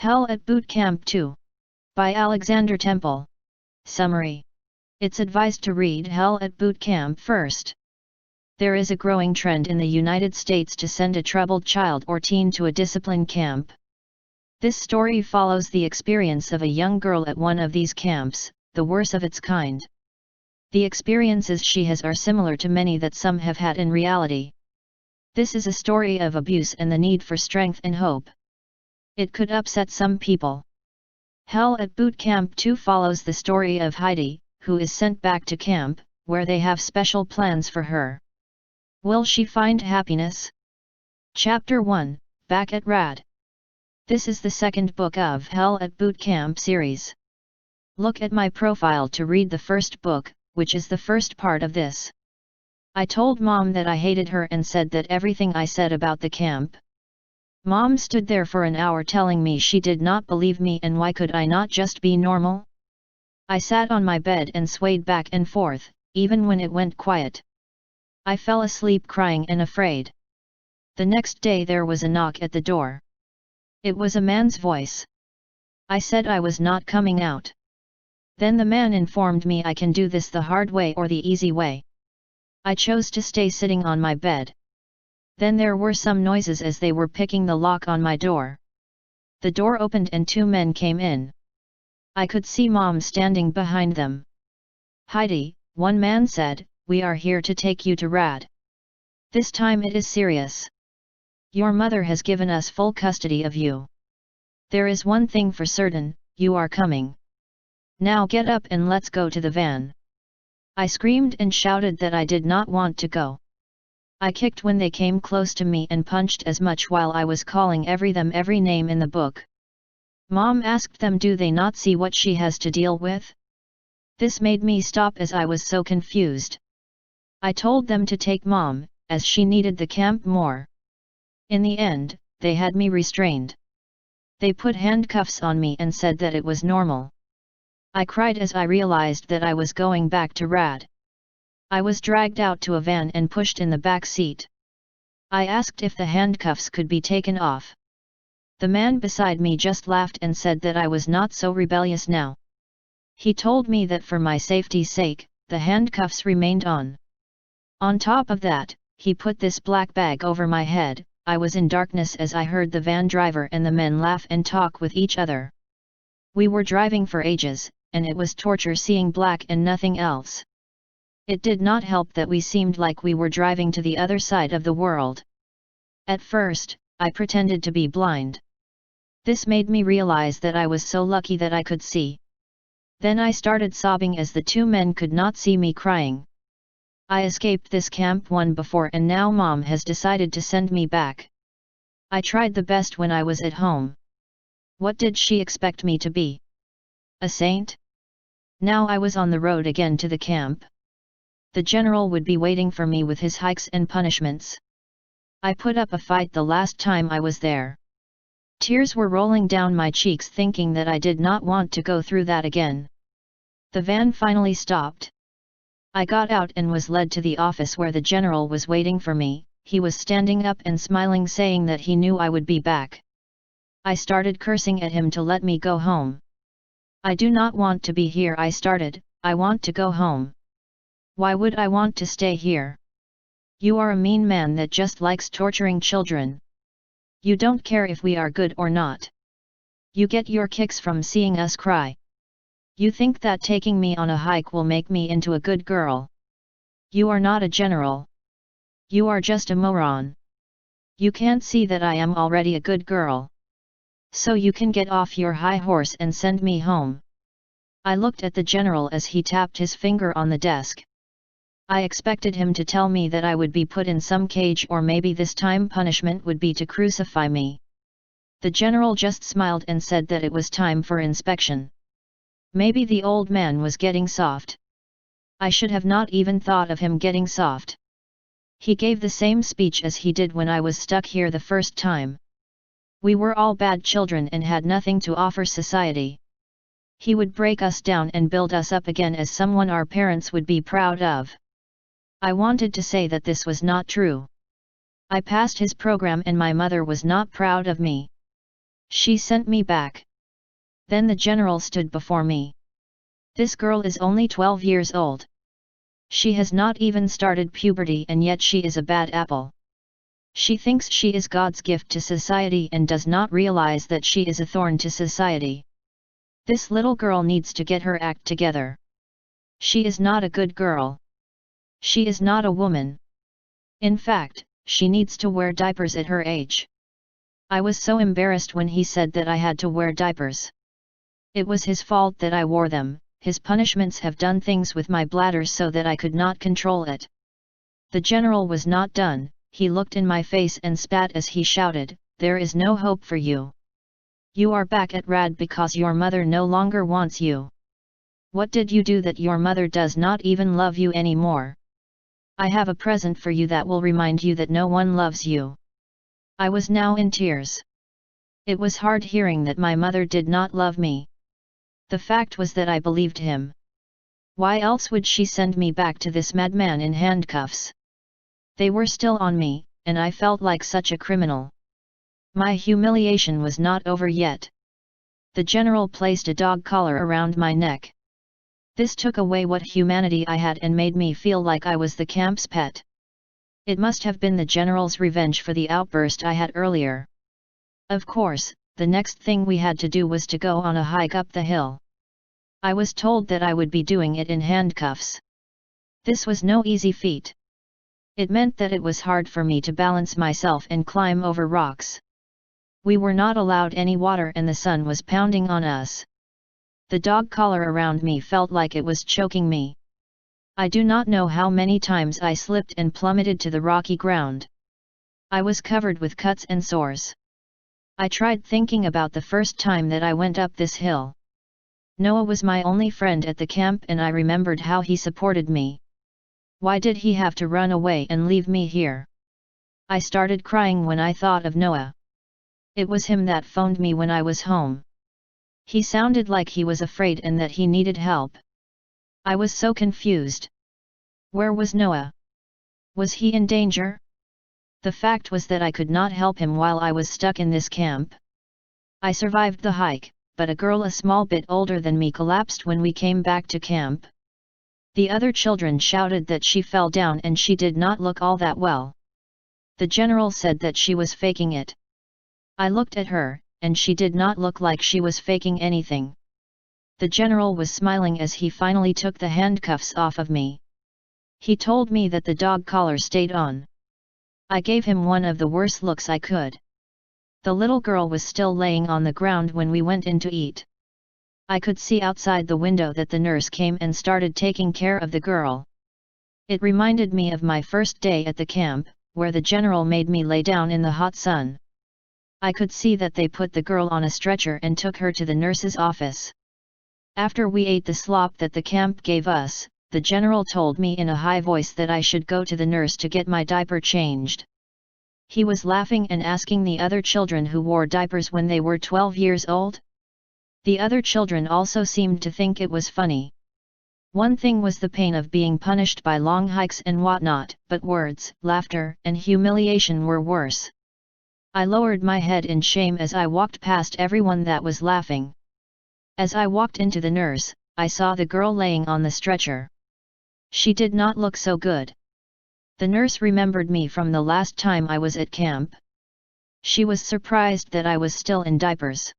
Hell at Bootcamp 2. By Alexander Temple. Summary. It's advised to read Hell at Bootcamp first. There is a growing trend in the United States to send a troubled child or teen to a discipline camp. This story follows the experience of a young girl at one of these camps, the worst of its kind. The experiences she has are similar to many that some have had in reality. This is a story of abuse and the need for strength and hope. It could upset some people. Hell at Bootcamp 2 follows the story of Heidi, who is sent back to camp, where they have special plans for her. Will she find happiness? Chapter 1, Back at Rad. This is the second book of Hell at Bootcamp series. Look at my profile to read the first book, which is the first part of this. I told Mom that I hated her and said that everything I said about the camp. Mom stood there for an hour telling me she did not believe me and why could I not just be normal? I sat on my bed and swayed back and forth, even when it went quiet. I fell asleep crying and afraid. The next day there was a knock at the door. It was a man's voice. I said I was not coming out. Then the man informed me I can do this the hard way or the easy way. I chose to stay sitting on my bed. Then there were some noises as they were picking the lock on my door. The door opened and two men came in. I could see Mom standing behind them. Heidi, one man said, we are here to take you to Rad. This time it is serious. Your mother has given us full custody of you. There is one thing for certain, you are coming. Now get up and let's go to the van. I screamed and shouted that I did not want to go. I kicked when they came close to me and punched as much while I was calling every name in the book. Mom asked them, do they not see what she has to deal with? This made me stop as I was so confused. I told them to take Mom, as she needed the camp more. In the end, they had me restrained. They put handcuffs on me and said that it was normal. I cried as I realized that I was going back to Rad. I was dragged out to a van and pushed in the back seat. I asked if the handcuffs could be taken off. The man beside me just laughed and said that I was not so rebellious now. He told me that for my safety's sake, the handcuffs remained on. On top of that, he put this black bag over my head. I was in darkness as I heard the van driver and the men laugh and talk with each other. We were driving for ages, and it was torture seeing black and nothing else. It did not help that we seemed like we were driving to the other side of the world. At first, I pretended to be blind. This made me realize that I was so lucky that I could see. Then I started sobbing as the two men could not see me crying. I escaped this camp one before and now Mom has decided to send me back. I tried the best when I was at home. What did she expect me to be? A saint? Now I was on the road again to the camp. The general would be waiting for me with his hikes and punishments. I put up a fight the last time I was there. Tears were rolling down my cheeks thinking that I did not want to go through that again. The van finally stopped. I got out and was led to the office where the general was waiting for me. He was standing up and smiling saying that he knew I would be back. I started cursing at him to let me go home. I do not want to be here, I started, I want to go home. Why would I want to stay here? You are a mean man that just likes torturing children. You don't care if we are good or not. You get your kicks from seeing us cry. You think that taking me on a hike will make me into a good girl. You are not a general. You are just a moron. You can't see that I am already a good girl. So you can get off your high horse and send me home. I looked at the general as he tapped his finger on the desk. I expected him to tell me that I would be put in some cage or maybe this time punishment would be to crucify me. The general just smiled and said that it was time for inspection. Maybe the old man was getting soft. I should have not even thought of him getting soft. He gave the same speech as he did when I was stuck here the first time. We were all bad children and had nothing to offer society. He would break us down and build us up again as someone our parents would be proud of. I wanted to say that this was not true. I passed his program and my mother was not proud of me. She sent me back. Then the general stood before me. This girl is only 12 years old. She has not even started puberty and yet she is a bad apple. She thinks she is God's gift to society and does not realize that she is a thorn to society. This little girl needs to get her act together. She is not a good girl. She is not a woman. In fact, she needs to wear diapers at her age. I was so embarrassed when he said that I had to wear diapers. It was his fault that I wore them. His punishments have done things with my bladder so that I could not control it. The general was not done, he looked in my face and spat as he shouted, "There is no hope for you. You are back at Rad because your mother no longer wants you. What did you do that your mother does not even love you anymore? I have a present for you that will remind you that no one loves you." I was now in tears. It was hard hearing that my mother did not love me. The fact was that I believed him. Why else would she send me back to this madman in handcuffs? They were still on me, and I felt like such a criminal. My humiliation was not over yet. The general placed a dog collar around my neck. This took away what humanity I had and made me feel like I was the camp's pet. It must have been the general's revenge for the outburst I had earlier. Of course, the next thing we had to do was to go on a hike up the hill. I was told that I would be doing it in handcuffs. This was no easy feat. It meant that it was hard for me to balance myself and climb over rocks. We were not allowed any water and the sun was pounding on us. The dog collar around me felt like it was choking me. I do not know how many times I slipped and plummeted to the rocky ground. I was covered with cuts and sores. I tried thinking about the first time that I went up this hill. Noah was my only friend at the camp and I remembered how he supported me. Why did he have to run away and leave me here? I started crying when I thought of Noah. It was him that phoned me when I was home. He sounded like he was afraid and that he needed help. I was so confused. Where was Noah? Was he in danger? The fact was that I could not help him while I was stuck in this camp. I survived the hike, but a girl a small bit older than me collapsed when we came back to camp. The other children shouted that she fell down and she did not look all that well. The general said that she was faking it. I looked at her, and she did not look like she was faking anything. The general was smiling as he finally took the handcuffs off of me. He told me that the dog collar stayed on. I gave him one of the worst looks I could. The little girl was still laying on the ground when we went in to eat. I could see outside the window that the nurse came and started taking care of the girl. It reminded me of my first day at the camp, where the general made me lay down in the hot sun. I could see that they put the girl on a stretcher and took her to the nurse's office. After we ate the slop that the camp gave us, the general told me in a high voice that I should go to the nurse to get my diaper changed. He was laughing and asking the other children who wore diapers when they were 12 years old. The other children also seemed to think it was funny. One thing was the pain of being punished by long hikes and whatnot, but words, laughter, and humiliation were worse. I lowered my head in shame as I walked past everyone that was laughing. As I walked into the nurse, I saw the girl laying on the stretcher. She did not look so good. The nurse remembered me from the last time I was at camp. She was surprised that I was still in diapers.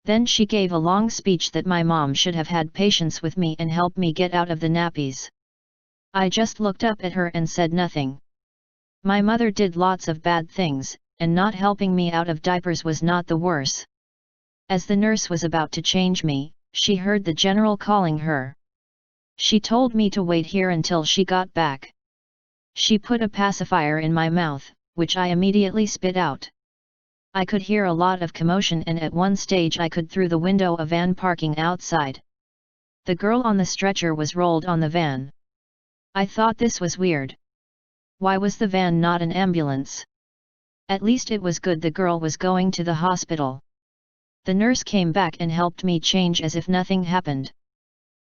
Then she gave a long speech that my mom should have had patience with me and help me get out of the nappies. I just looked up at her and said nothing. My mother did lots of bad things, and not helping me out of diapers was not the worst. As the nurse was about to change me, she heard the general calling her. She told me to wait here until she got back. She put a pacifier in my mouth, which I immediately spit out. I could hear a lot of commotion and at one stage I could through the window a van parking outside. The girl on the stretcher was rolled on the van. I thought this was weird. Why was the van not an ambulance? At least it was good the girl was going to the hospital. The nurse came back and helped me change as if nothing happened.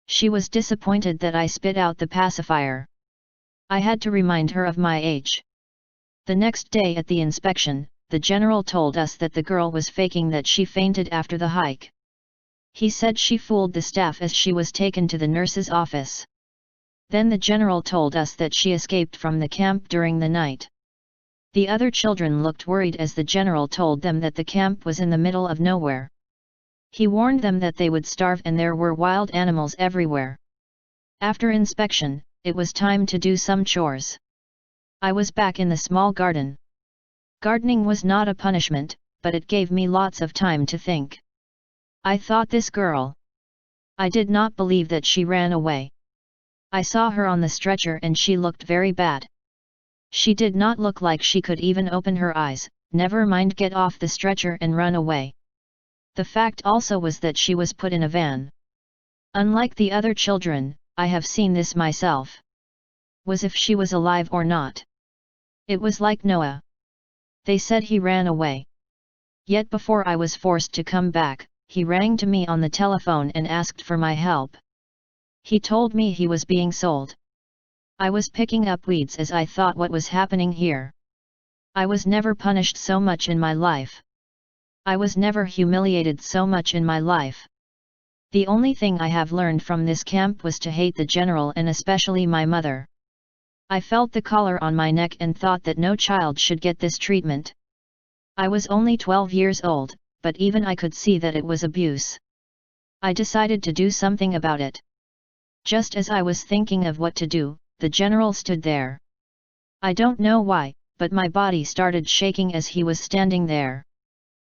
She was disappointed that I spit out the pacifier. I had to remind her of my age. The next day at the inspection, the general told us that the girl was faking that she fainted after the hike. He said she fooled the staff as she was taken to the nurse's office. Then the general told us that she escaped from the camp during the night. The other children looked worried as the general told them that the camp was in the middle of nowhere. He warned them that they would starve and there were wild animals everywhere. After inspection, it was time to do some chores. I was back in the small garden. Gardening was not a punishment, but it gave me lots of time to think. I thought this girl. I did not believe that she ran away. I saw her on the stretcher and she looked very bad. She did not look like she could even open her eyes, never mind get off the stretcher and run away. The fact also was that she was put in a van. Unlike the other children, I have seen this myself. Was if she was alive or not. It was like Noah. They said he ran away. Yet before I was forced to come back, he rang to me on the telephone and asked for my help. He told me he was being sold. I was picking up weeds as I thought what was happening here. I was never punished so much in my life. I was never humiliated so much in my life. The only thing I have learned from this camp was to hate the general and especially my mother. I felt the collar on my neck and thought that no child should get this treatment. I was only 12 years old, but even I could see that it was abuse. I decided to do something about it. Just as I was thinking of what to do, the general stood there. I don't know why, but my body started shaking as he was standing there.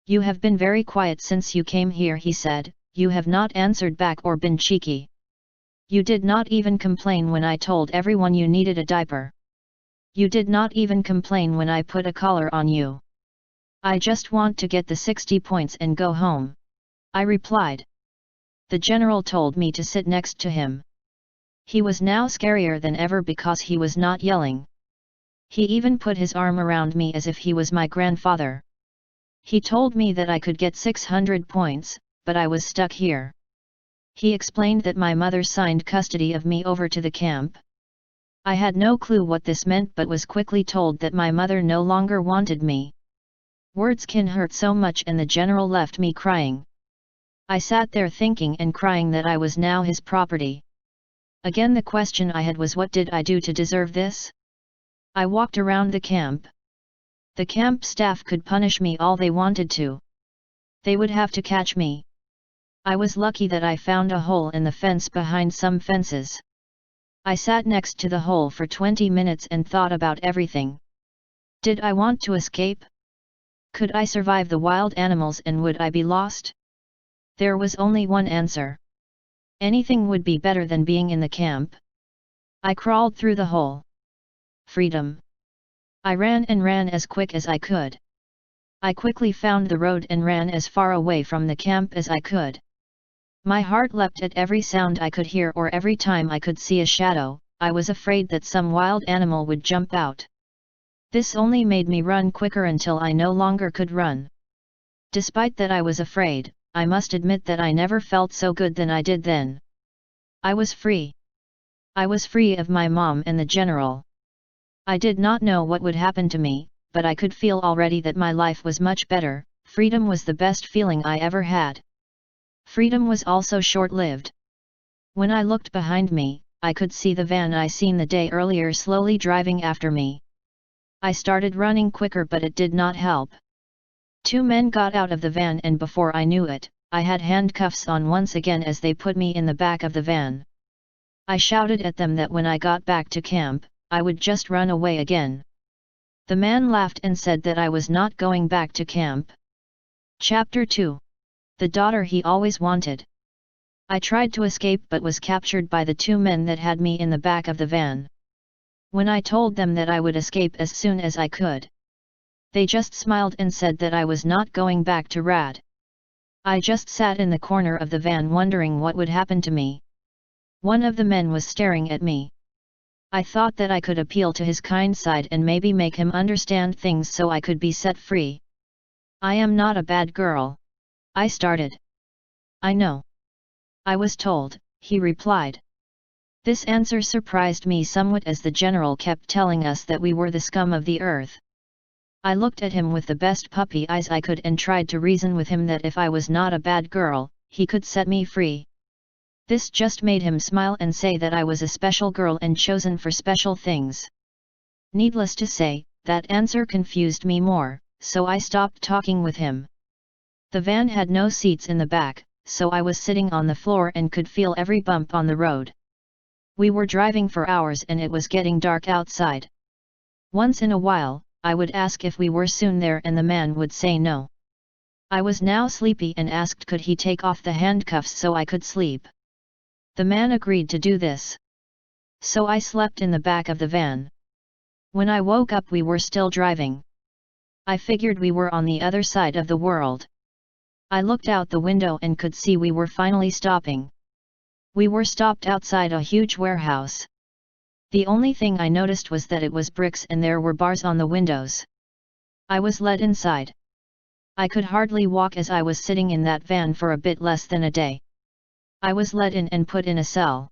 "You have been very quiet since you came here," he said, "you have not answered back or been cheeky. You did not even complain when I told everyone you needed a diaper. You did not even complain when I put a collar on you. I just want to get the 60 points and go home," I replied. The general told me to sit next to him. He was now scarier than ever because he was not yelling. He even put his arm around me as if he was my grandfather. He told me that I could get 600 points, but I was stuck here. He explained that my mother signed custody of me over to the camp. I had no clue what this meant but was quickly told that my mother no longer wanted me. Words can hurt so much and the general left me crying. I sat there thinking and crying that I was now his property. Again the question I had was, what did I do to deserve this? I walked around the camp. The camp staff could punish me all they wanted to. They would have to catch me. I was lucky that I found a hole in the fence behind some fences. I sat next to the hole for 20 minutes and thought about everything. Did I want to escape? Could I survive the wild animals and would I be lost? There was only one answer. Anything would be better than being in the camp. I crawled through the hole. Freedom. I ran and ran as quick as I could. I quickly found the road and ran as far away from the camp as I could. My heart leapt at every sound I could hear or every time I could see a shadow. I was afraid that some wild animal would jump out. This only made me run quicker until I no longer could run. Despite that I was afraid, I must admit that I never felt so good than I did then. I was free. I was free of my mom and the general. I did not know what would happen to me, but I could feel already that my life was much better. Freedom was the best feeling I ever had. Freedom was also short-lived. When I looked behind me, I could see the van I seen the day earlier slowly driving after me. I started running quicker but it did not help. 2 men got out of the van and before I knew it, I had handcuffs on once again as they put me in the back of the van. I shouted at them that when I got back to camp, I would just run away again. The man laughed and said that I was not going back to camp. Chapter 2. The daughter he always wanted. I tried to escape but was captured by the 2 men that had me in the back of the van. When I told them that I would escape as soon as I could, they just smiled and said that I was not going back to Rad. I just sat in the corner of the van wondering what would happen to me. One of the men was staring at me. I thought that I could appeal to his kind side and maybe make him understand things so I could be set free. "I am not a bad girl," I started. "I know. I was told," he replied. This answer surprised me somewhat as the general kept telling us that we were the scum of the earth. I looked at him with the best puppy eyes I could and tried to reason with him that if I was not a bad girl, he could set me free. This just made him smile and say that I was a special girl and chosen for special things. Needless to say, that answer confused me more, so I stopped talking with him. The van had no seats in the back, so I was sitting on the floor and could feel every bump on the road. We were driving for hours and it was getting dark outside. Once in a while, I would ask if we were soon there and the man would say no. I was now sleepy and asked could he take off the handcuffs so I could sleep. The man agreed to do this. So I slept in the back of the van. When I woke up we were still driving. I figured we were on the other side of the world. I looked out the window and could see we were finally stopping. We were stopped outside a huge warehouse. The only thing I noticed was that it was bricks and there were bars on the windows. I was led inside. I could hardly walk as I was sitting in that van for a bit less than a day. I was led in and put in a cell.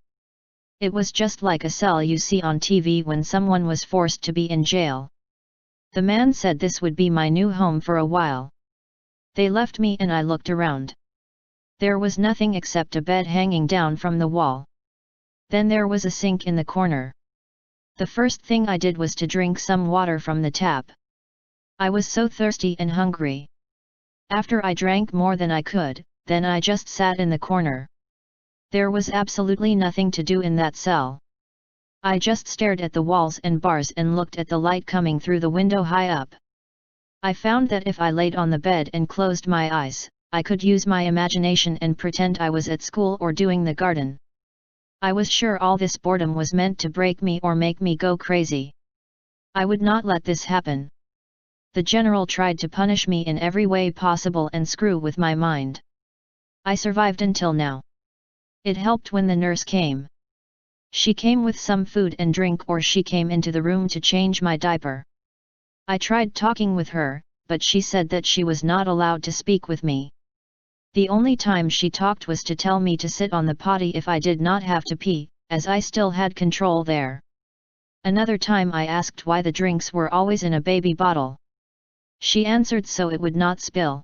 It was just like a cell you see on TV when someone was forced to be in jail. The man said this would be my new home for a while. They left me and I looked around. There was nothing except a bed hanging down from the wall. Then there was a sink in the corner. The first thing I did was to drink some water from the tap. I was so thirsty and hungry. After I drank more than I could, then I just sat in the corner. There was absolutely nothing to do in that cell. I just stared at the walls and bars and looked at the light coming through the window high up. I found that if I laid on the bed and closed my eyes, I could use my imagination and pretend I was at school or doing the garden. I was sure all this boredom was meant to break me or make me go crazy. I would not let this happen. The general tried to punish me in every way possible and screw with my mind. I survived until now. It helped when the nurse came. She came with some food and drink or she came into the room to change my diaper. I tried talking with her, but she said that she was not allowed to speak with me. The only time she talked was to tell me to sit on the potty if I did not have to pee, as I still had control there. Another time I asked why the drinks were always in a baby bottle. She answered so it would not spill.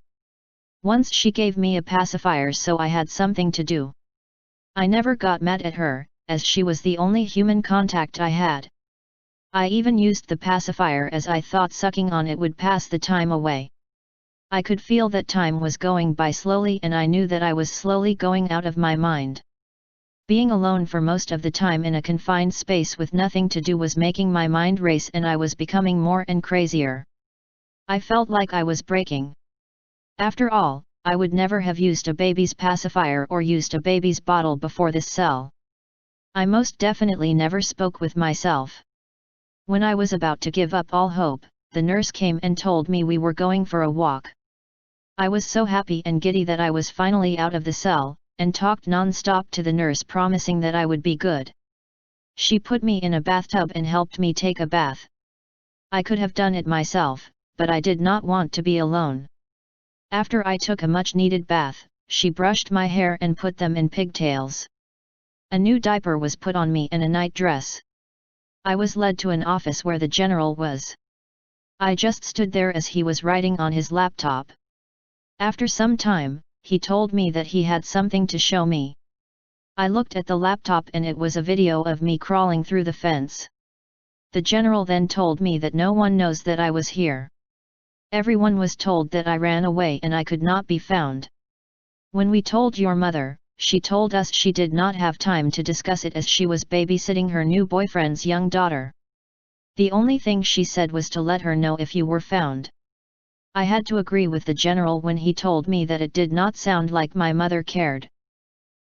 Once she gave me a pacifier so I had something to do. I never got mad at her, as she was the only human contact I had. I even used the pacifier as I thought sucking on it would pass the time away. I could feel that time was going by slowly and I knew that I was slowly going out of my mind. Being alone for most of the time in a confined space with nothing to do was making my mind race and I was becoming more and crazier. I felt like I was breaking. After all, I would never have used a baby's pacifier or used a baby's bottle before this cell. I most definitely never spoke with myself. When I was about to give up all hope, the nurse came and told me we were going for a walk. I was so happy and giddy that I was finally out of the cell, and talked non-stop to the nurse promising that I would be good. She put me in a bathtub and helped me take a bath. I could have done it myself, but I did not want to be alone. After I took a much-needed bath, she brushed my hair and put them in pigtails. A new diaper was put on me and a night dress. I was led to an office where the general was. I just stood there as he was writing on his laptop. After some time, he told me that he had something to show me. I looked at the laptop and it was a video of me crawling through the fence. The general then told me that no one knows that I was here. Everyone was told that I ran away and I could not be found. When we told your mother, she told us she did not have time to discuss it as she was babysitting her new boyfriend's young daughter. The only thing she said was to let her know if you were found. I had to agree with the general when he told me that it did not sound like my mother cared.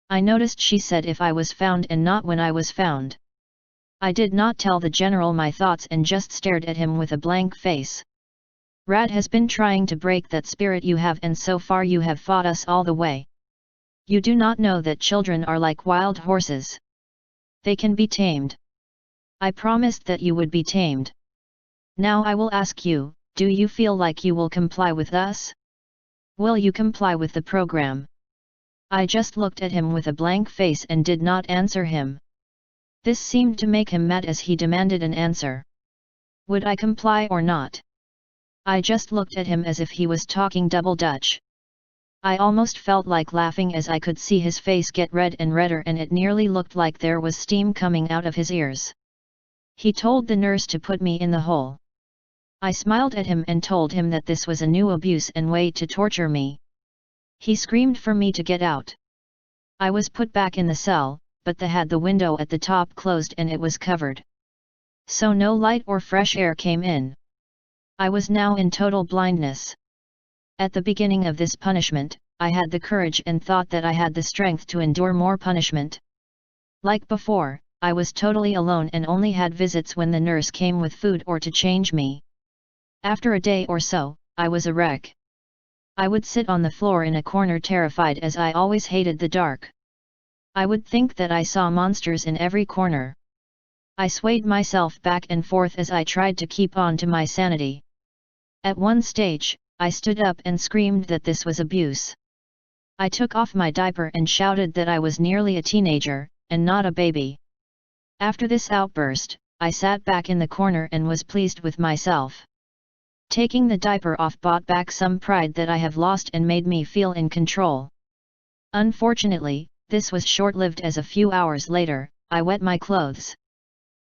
I noticed she said if I was found and not when I was found. I did not tell the general my thoughts and just stared at him with a blank face. Rad has been trying to break that spirit you have and so far you have fought us all the way. You do not know that children are like wild horses. They can be tamed. I promised that you would be tamed. Now I will ask you, do you feel like you will comply with us? Will you comply with the program? I just looked at him with a blank face and did not answer him. This seemed to make him mad as he demanded an answer. Would I comply or not? I just looked at him as if he was talking double Dutch. I almost felt like laughing as I could see his face get red and redder, and it nearly looked like there was steam coming out of his ears. He told the nurse to put me in the hole. I smiled at him and told him that this was a new abuse and way to torture me. He screamed for me to get out. I was put back in the cell, but the window at the top closed and it was covered. So no light or fresh air came in. I was now in total blindness. At the beginning of this punishment, I had the courage and thought that I had the strength to endure more punishment. Like before, I was totally alone and only had visits when the nurse came with food or to change me. After a day or so, I was a wreck. I would sit on the floor in a corner terrified, as I always hated the dark. I would think that I saw monsters in every corner. I swayed myself back and forth as I tried to keep on to my sanity. At one stage, I stood up and screamed that this was abuse. I took off my diaper and shouted that I was nearly a teenager, and not a baby. After this outburst, I sat back in the corner and was pleased with myself. Taking the diaper off brought back some pride that I have lost and made me feel in control. Unfortunately, this was short-lived, as a few hours later, I wet my clothes.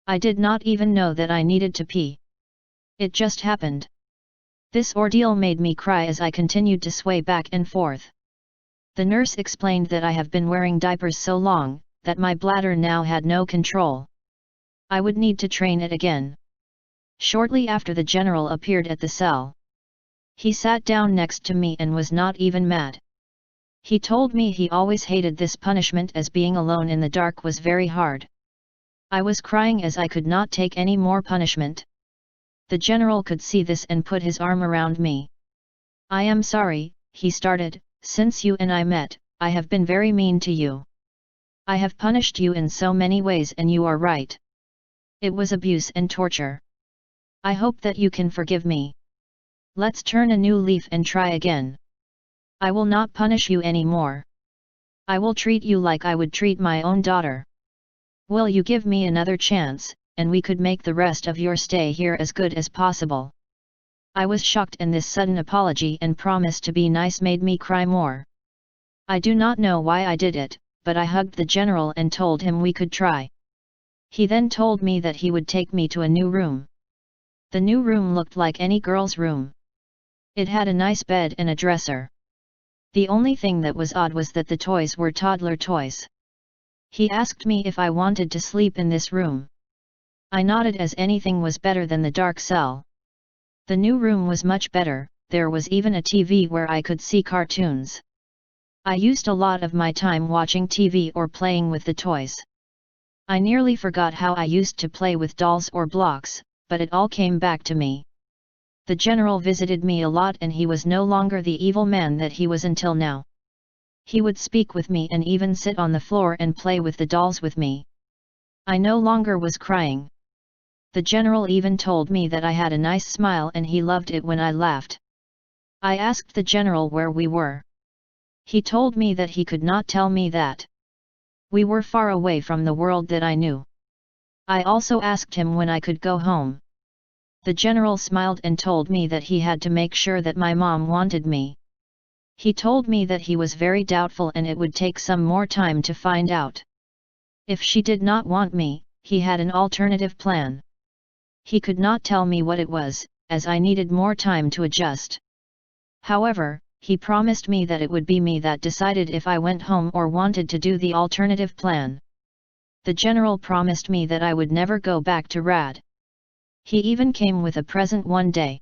I did not even know that I needed to pee. It just happened. This ordeal made me cry as I continued to sway back and forth. The nurse explained that I have been wearing diapers so long, that my bladder now had no control. I would need to train it again. Shortly after, the general appeared at the cell. He sat down next to me and was not even mad. He told me he always hated this punishment, as being alone in the dark was very hard. I was crying as I could not take any more punishment. The general could see this and put his arm around me. "I am sorry," he started, "since you and I met, I have been very mean to you. I have punished you in so many ways, and you are right. It was abuse and torture. I hope that you can forgive me. Let's turn a new leaf and try again. I will not punish you anymore. I will treat you like I would treat my own daughter. Will you give me another chance, and we could make the rest of your stay here as good as possible?" I was shocked, and this sudden apology and promise to be nice made me cry more. I do not know why I did it, but I hugged the general and told him we could try. He then told me that he would take me to a new room. The new room looked like any girl's room. It had a nice bed and a dresser. The only thing that was odd was that the toys were toddler toys. He asked me if I wanted to sleep in this room. I nodded, as anything was better than the dark cell. The new room was much better. There was even a TV where I could see cartoons. I used a lot of my time watching TV or playing with the toys. I nearly forgot how I used to play with dolls or blocks, but it all came back to me. The general visited me a lot, and he was no longer the evil man that he was until now. He would speak with me and even sit on the floor and play with the dolls with me. I no longer was crying. The general even told me that I had a nice smile and he loved it when I laughed. I asked the general where we were. He told me that he could not tell me that. We were far away from the world that I knew. I also asked him when I could go home. The general smiled and told me that he had to make sure that my mom wanted me. He told me that he was very doubtful and it would take some more time to find out. If she did not want me, he had an alternative plan. He could not tell me what it was, as I needed more time to adjust. However, he promised me that it would be me that decided if I went home or wanted to do the alternative plan. The general promised me that I would never go back to Rad. He even came with a present one day.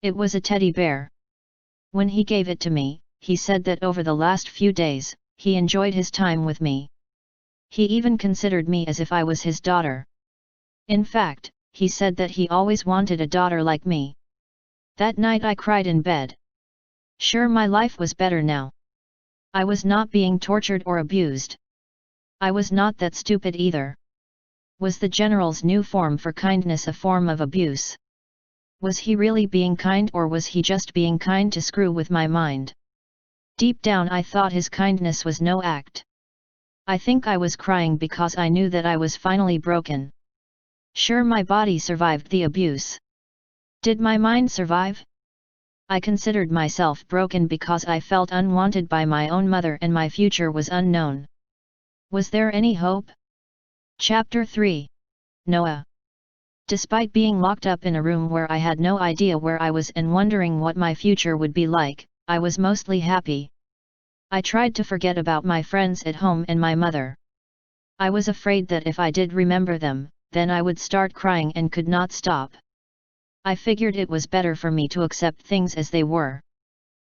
It was a teddy bear. When he gave it to me, he said that over the last few days, he enjoyed his time with me. He even considered me as if I was his daughter. In fact, he said that he always wanted a daughter like me. That night I cried in bed. Sure, my life was better now. I was not being tortured or abused. I was not that stupid either. Was the general's new form for kindness a form of abuse? Was he really being kind, or was he just being kind to screw with my mind? Deep down I thought his kindness was no act. I think I was crying because I knew that I was finally broken. Sure, my body survived the abuse. Did my mind survive? I considered myself broken because I felt unwanted by my own mother and my future was unknown. Was there any hope? Chapter 3. Noah. Despite being locked up in a room where I had no idea where I was and wondering what my future would be like, I was mostly happy. I tried to forget about my friends at home and my mother. I was afraid that if I did remember them, then I would start crying and could not stop. I figured it was better for me to accept things as they were.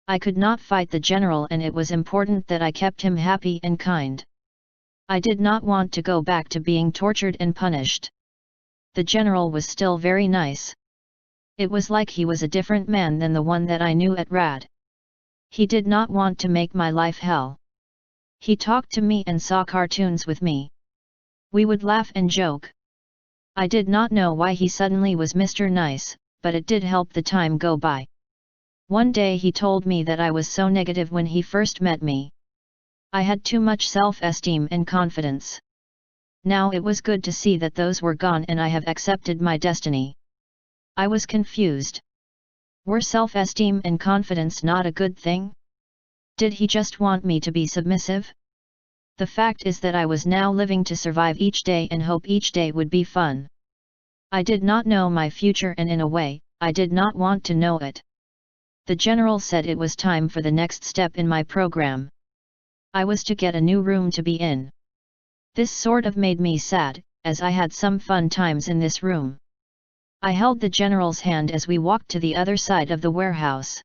I could not fight the general and it was important that I kept him happy and kind. I did not want to go back to being tortured and punished. The general was still very nice. It was like he was a different man than the one that I knew at RAD. He did not want to make my life hell. He talked to me and saw cartoons with me. We would laugh and joke. I did not know why he suddenly was Mr. Nice, but it did help the time go by. One day he told me that I was so negative when he first met me. I had too much self-esteem and confidence. Now it was good to see that those were gone and I have accepted my destiny. I was confused. Were self-esteem and confidence not a good thing? Did he just want me to be submissive? The fact is that I was now living to survive each day and hope each day would be fun. I did not know my future and in a way, I did not want to know it. The general said it was time for the next step in my program. I was to get a new room to be in. This sort of made me sad, as I had some fun times in this room. I held the general's hand as we walked to the other side of the warehouse.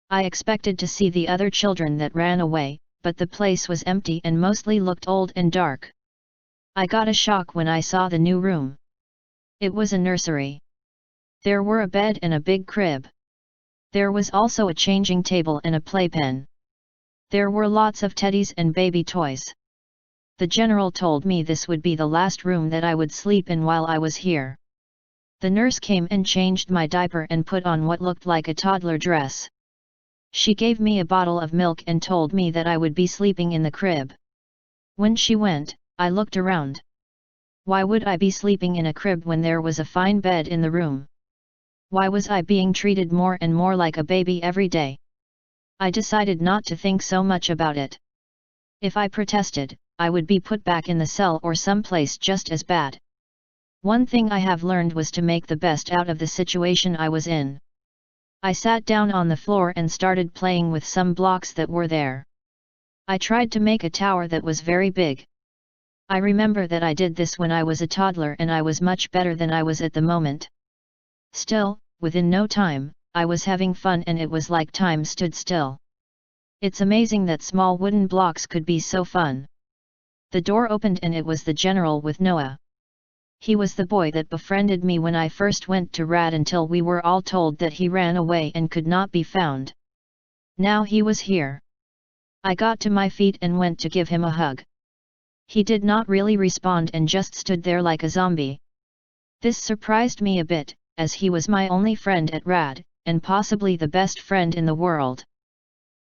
I expected to see the other children that ran away, but the place was empty and mostly looked old and dark. I got a shock when I saw the new room. It was a nursery. There were a bed and a big crib. There was also a changing table and a playpen. There were lots of teddies and baby toys. The general told me this would be the last room that I would sleep in while I was here. The nurse came and changed my diaper and put on what looked like a toddler dress. She gave me a bottle of milk and told me that I would be sleeping in the crib. When she went, I looked around. Why would I be sleeping in a crib when there was a fine bed in the room? Why was I being treated more and more like a baby every day? I decided not to think so much about it. If I protested, I would be put back in the cell or someplace just as bad. One thing I have learned was to make the best out of the situation I was in. I sat down on the floor and started playing with some blocks that were there. I tried to make a tower that was very big. I remember that I did this when I was a toddler and I was much better than I was at the moment. Still, within no time, I was having fun and it was like time stood still. It's amazing that small wooden blocks could be so fun. The door opened and it was the general with Noah. He was the boy that befriended me when I first went to RAD until we were all told that he ran away and could not be found. Now he was here. I got to my feet and went to give him a hug. He did not really respond and just stood there like a zombie. This surprised me a bit, as he was my only friend at RAD, and possibly the best friend in the world.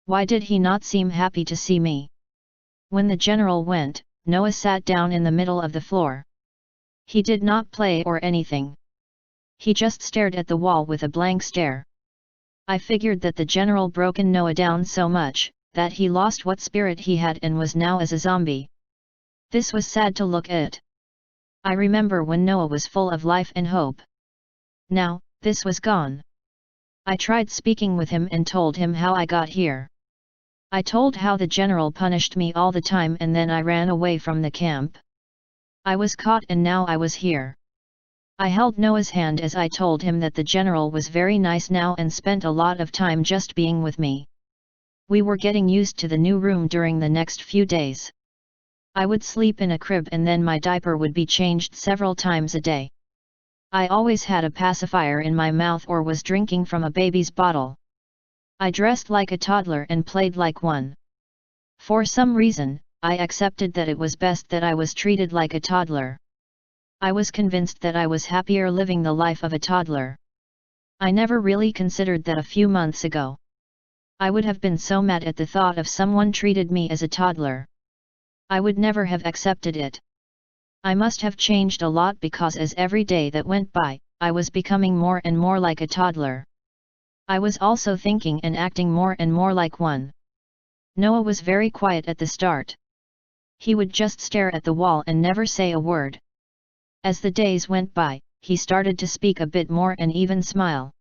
Why did he not seem happy to see me? When the general went, Noah sat down in the middle of the floor. He did not play or anything. He just stared at the wall with a blank stare. I figured that the general broken Noah down so much, that he lost what spirit he had and was now as a zombie. This was sad to look at. I remember when Noah was full of life and hope. Now, this was gone. I tried speaking with him and told him how I got here. I told how the general punished me all the time and then I ran away from the camp. I was caught and now I was here. I held Noah's hand as I told him that the general was very nice now and spent a lot of time just being with me. We were getting used to the new room during the next few days. I would sleep in a crib and then my diaper would be changed several times a day. I always had a pacifier in my mouth or was drinking from a baby's bottle. I dressed like a toddler and played like one. For some reason, I accepted that it was best that I was treated like a toddler. I was convinced that I was happier living the life of a toddler. I never really considered that a few months ago. I would have been so mad at the thought of someone treated me as a toddler. I would never have accepted it. I must have changed a lot because as every day that went by, I was becoming more and more like a toddler. I was also thinking and acting more and more like one. Noah was very quiet at the start. He would just stare at the wall and never say a word. As the days went by, he started to speak a bit more and even smile.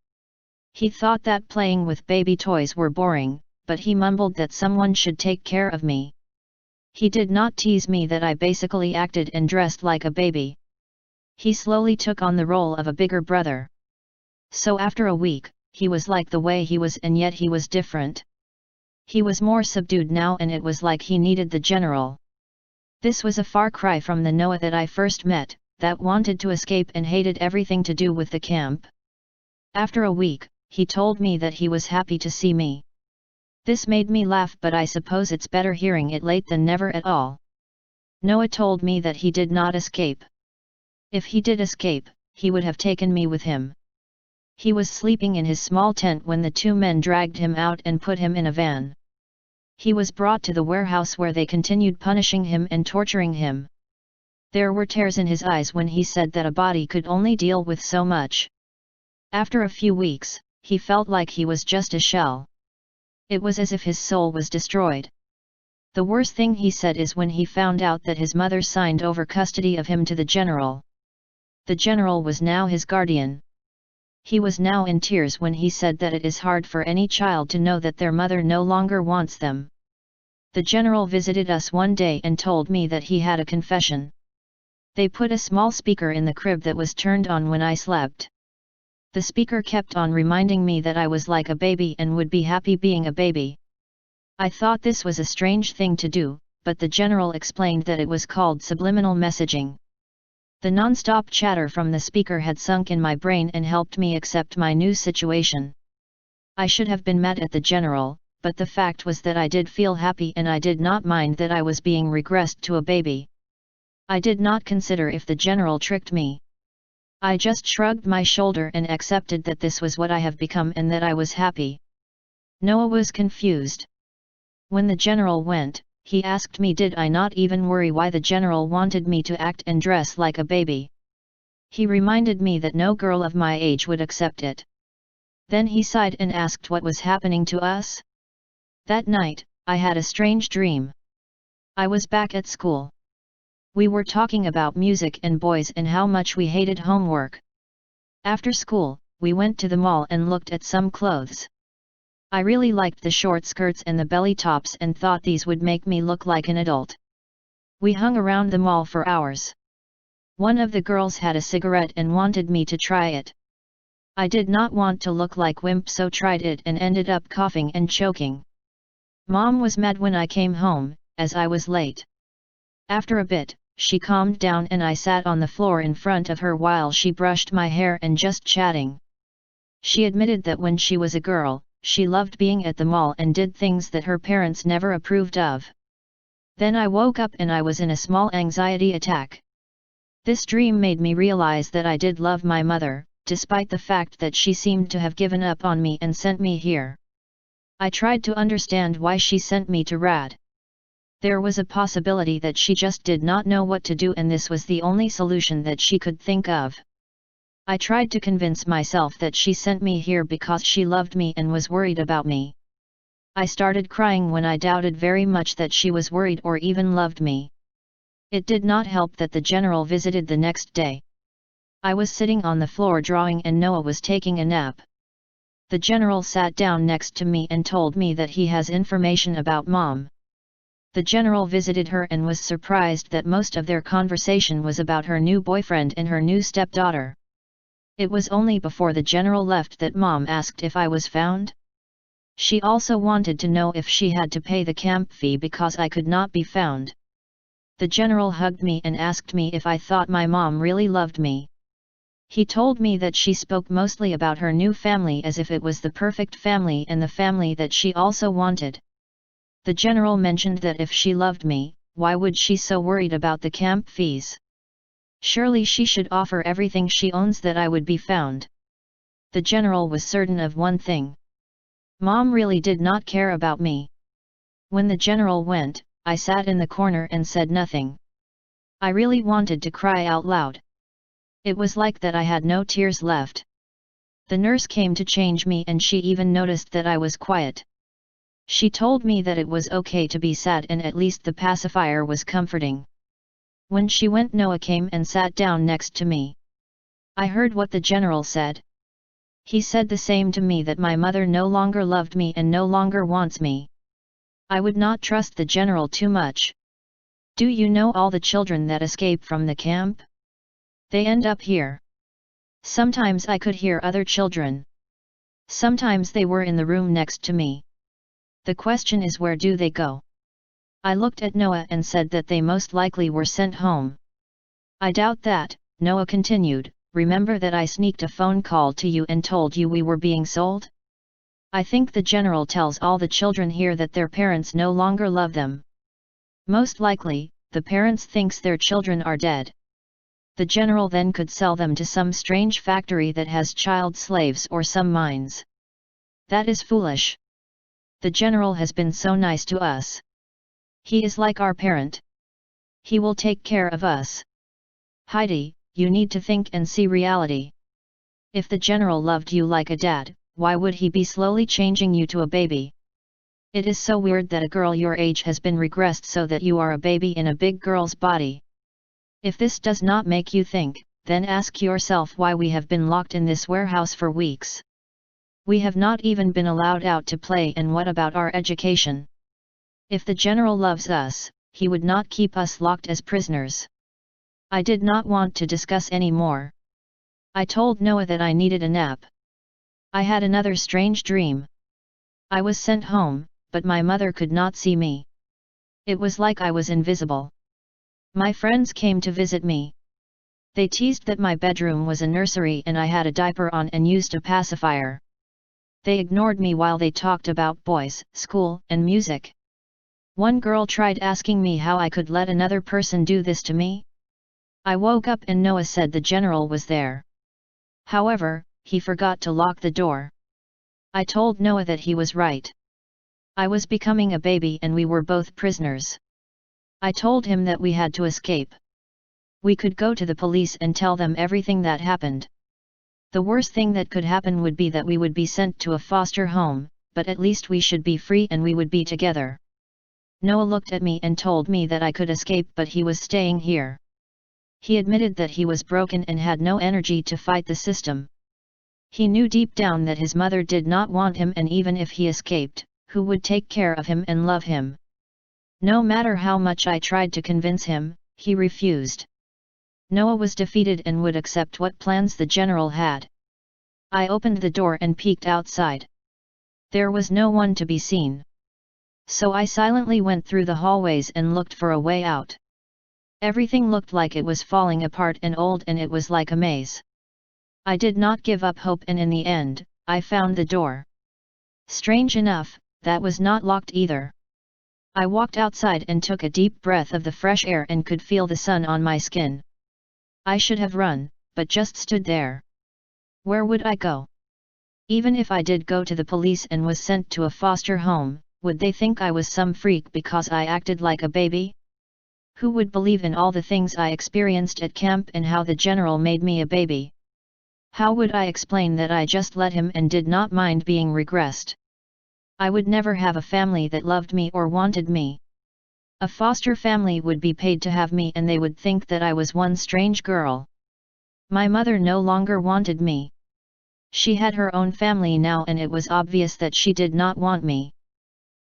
He thought that playing with baby toys were boring, but he mumbled that someone should take care of me. He did not tease me that I basically acted and dressed like a baby. He slowly took on the role of a bigger brother. So after a week, he was like the way he was, and yet he was different. He was more subdued now, and it was like he needed the general. This was a far cry from the Noah that I first met, that wanted to escape and hated everything to do with the camp. After a week, he told me that he was happy to see me. This made me laugh, but I suppose it's better hearing it late than never at all. Noah told me that he did not escape. If he did escape, he would have taken me with him. He was sleeping in his small tent when the two men dragged him out and put him in a van. He was brought to the warehouse where they continued punishing him and torturing him. There were tears in his eyes when he said that a body could only deal with so much. After a few weeks, he felt like he was just a shell. It was as if his soul was destroyed. The worst thing he said is when he found out that his mother signed over custody of him to the general. The general was now his guardian. He was now in tears when he said that it is hard for any child to know that their mother no longer wants them. The general visited us one day and told me that he had a confession. They put a small speaker in the crib that was turned on when I slept. The speaker kept on reminding me that I was like a baby and would be happy being a baby. I thought this was a strange thing to do, but the general explained that it was called subliminal messaging. The non-stop chatter from the speaker had sunk in my brain and helped me accept my new situation. I should have been mad at the general, but the fact was that I did feel happy and I did not mind that I was being regressed to a baby. I did not consider if the general tricked me. I just shrugged my shoulder and accepted that this was what I have become and that I was happy. Noah was confused. When the general went, he asked me did I not even worry why the general wanted me to act and dress like a baby. He reminded me that no girl of my age would accept it. Then he sighed and asked what was happening to us. That night, I had a strange dream. I was back at school. We were talking about music and boys and how much we hated homework. After school, we went to the mall and looked at some clothes. I really liked the short skirts and the belly tops and thought these would make me look like an adult. We hung around the mall for hours. One of the girls had a cigarette and wanted me to try it. I did not want to look like wimp, so tried it and ended up coughing and choking. Mom was mad when I came home, as I was late. After a bit, she calmed down and I sat on the floor in front of her while she brushed my hair and just chatting. She admitted that when she was a girl, she loved being at the mall and did things that her parents never approved of. Then I woke up and I was in a small anxiety attack. This dream made me realize that I did love my mother, despite the fact that she seemed to have given up on me and sent me here. I tried to understand why she sent me to Rad. There was a possibility that she just did not know what to do and this was the only solution that she could think of. I tried to convince myself that she sent me here because she loved me and was worried about me. I started crying when I doubted very much that she was worried or even loved me. It did not help that the general visited the next day. I was sitting on the floor drawing and Noah was taking a nap. The general sat down next to me and told me that he has information about Mom. The general visited her and was surprised that most of their conversation was about her new boyfriend and her new stepdaughter. It was only before the general left that Mom asked if I was found. She also wanted to know if she had to pay the camp fee because I could not be found. The general hugged me and asked me if I thought my mom really loved me. He told me that she spoke mostly about her new family as if it was the perfect family and the family that she also wanted. The general mentioned that if she loved me, why would she so worried about the camp fees? Surely she should offer everything she owns that I would be found. The general was certain of one thing. Mom really did not care about me. When the general went, I sat in the corner and said nothing. I really wanted to cry out loud. It was like that I had no tears left. The nurse came to change me and she even noticed that I was quiet. She told me that it was okay to be sad and at least the pacifier was comforting. When she went, Noah came and sat down next to me. I heard what the general said. He said the same to me, that my mother no longer loved me and no longer wants me. I would not trust the general too much. Do you know all the children that escape from the camp? They end up here. Sometimes I could hear other children. Sometimes they were in the room next to me. The question is, where do they go? I looked at Noah and said that they most likely were sent home. I doubt that, Noah continued. Remember that I sneaked a phone call to you and told you we were being sold? I think the general tells all the children here that their parents no longer love them. Most likely, the parents thinks their children are dead. The general then could sell them to some strange factory that has child slaves or some mines. That is foolish. The general has been so nice to us. He is like our parent. He will take care of us. Heidi, you need to think and see reality. If the general loved you like a dad, why would he be slowly changing you to a baby? It is so weird that a girl your age has been regressed so that you are a baby in a big girl's body. If this does not make you think, then ask yourself why we have been locked in this warehouse for weeks. We have not even been allowed out to play, and what about our education? If the general loves us, he would not keep us locked as prisoners. I did not want to discuss any more. I told Noah that I needed a nap. I had another strange dream. I was sent home, but my mother could not see me. It was like I was invisible. My friends came to visit me. They teased that my bedroom was a nursery and I had a diaper on and used a pacifier. They ignored me while they talked about boys, school, and music. One girl tried asking me how I could let another person do this to me. I woke up and Noah said the general was there. However, he forgot to lock the door. I told Noah that he was right. I was becoming a baby and we were both prisoners. I told him that we had to escape. We could go to the police and tell them everything that happened. The worst thing that could happen would be that we would be sent to a foster home, but at least we should be free and we would be together. Noah looked at me and told me that I could escape, but he was staying here. He admitted that he was broken and had no energy to fight the system. He knew deep down that his mother did not want him, and even if he escaped, who would take care of him and love him? No matter how much I tried to convince him, he refused. Noah was defeated and would accept what plans the general had. I opened the door and peeked outside. There was no one to be seen. So I silently went through the hallways and looked for a way out. Everything looked like it was falling apart and old, and it was like a maze. I did not give up hope, and in the end, I found the door. Strange enough, that was not locked either. I walked outside and took a deep breath of the fresh air and could feel the sun on my skin. I should have run, but just stood there. Where would I go? Even if I did go to the police and was sent to a foster home, would they think I was some freak because I acted like a baby? Who would believe in all the things I experienced at camp and how the general made me a baby? How would I explain that I just let him and did not mind being regressed? I would never have a family that loved me or wanted me. A foster family would be paid to have me and they would think that I was one strange girl. My mother no longer wanted me. She had her own family now and it was obvious that she did not want me.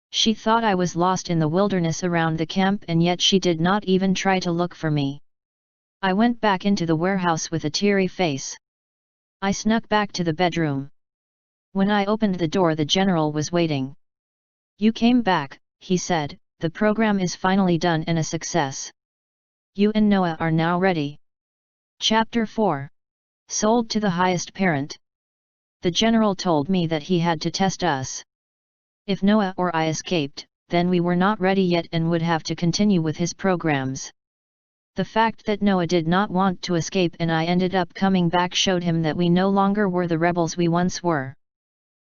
She thought I was lost in the wilderness around the camp and yet she did not even try to look for me. I went back into the warehouse with a teary face. I snuck back to the bedroom. When I opened the door, the general was waiting. "You came back," he said, "the program is finally done and a success. You and Noah are now ready." Chapter 4. Sold to the highest parent. The general told me that he had to test us. If Noah or I escaped, then we were not ready yet and would have to continue with his programs. The fact that Noah did not want to escape and I ended up coming back showed him that we no longer were the rebels we once were.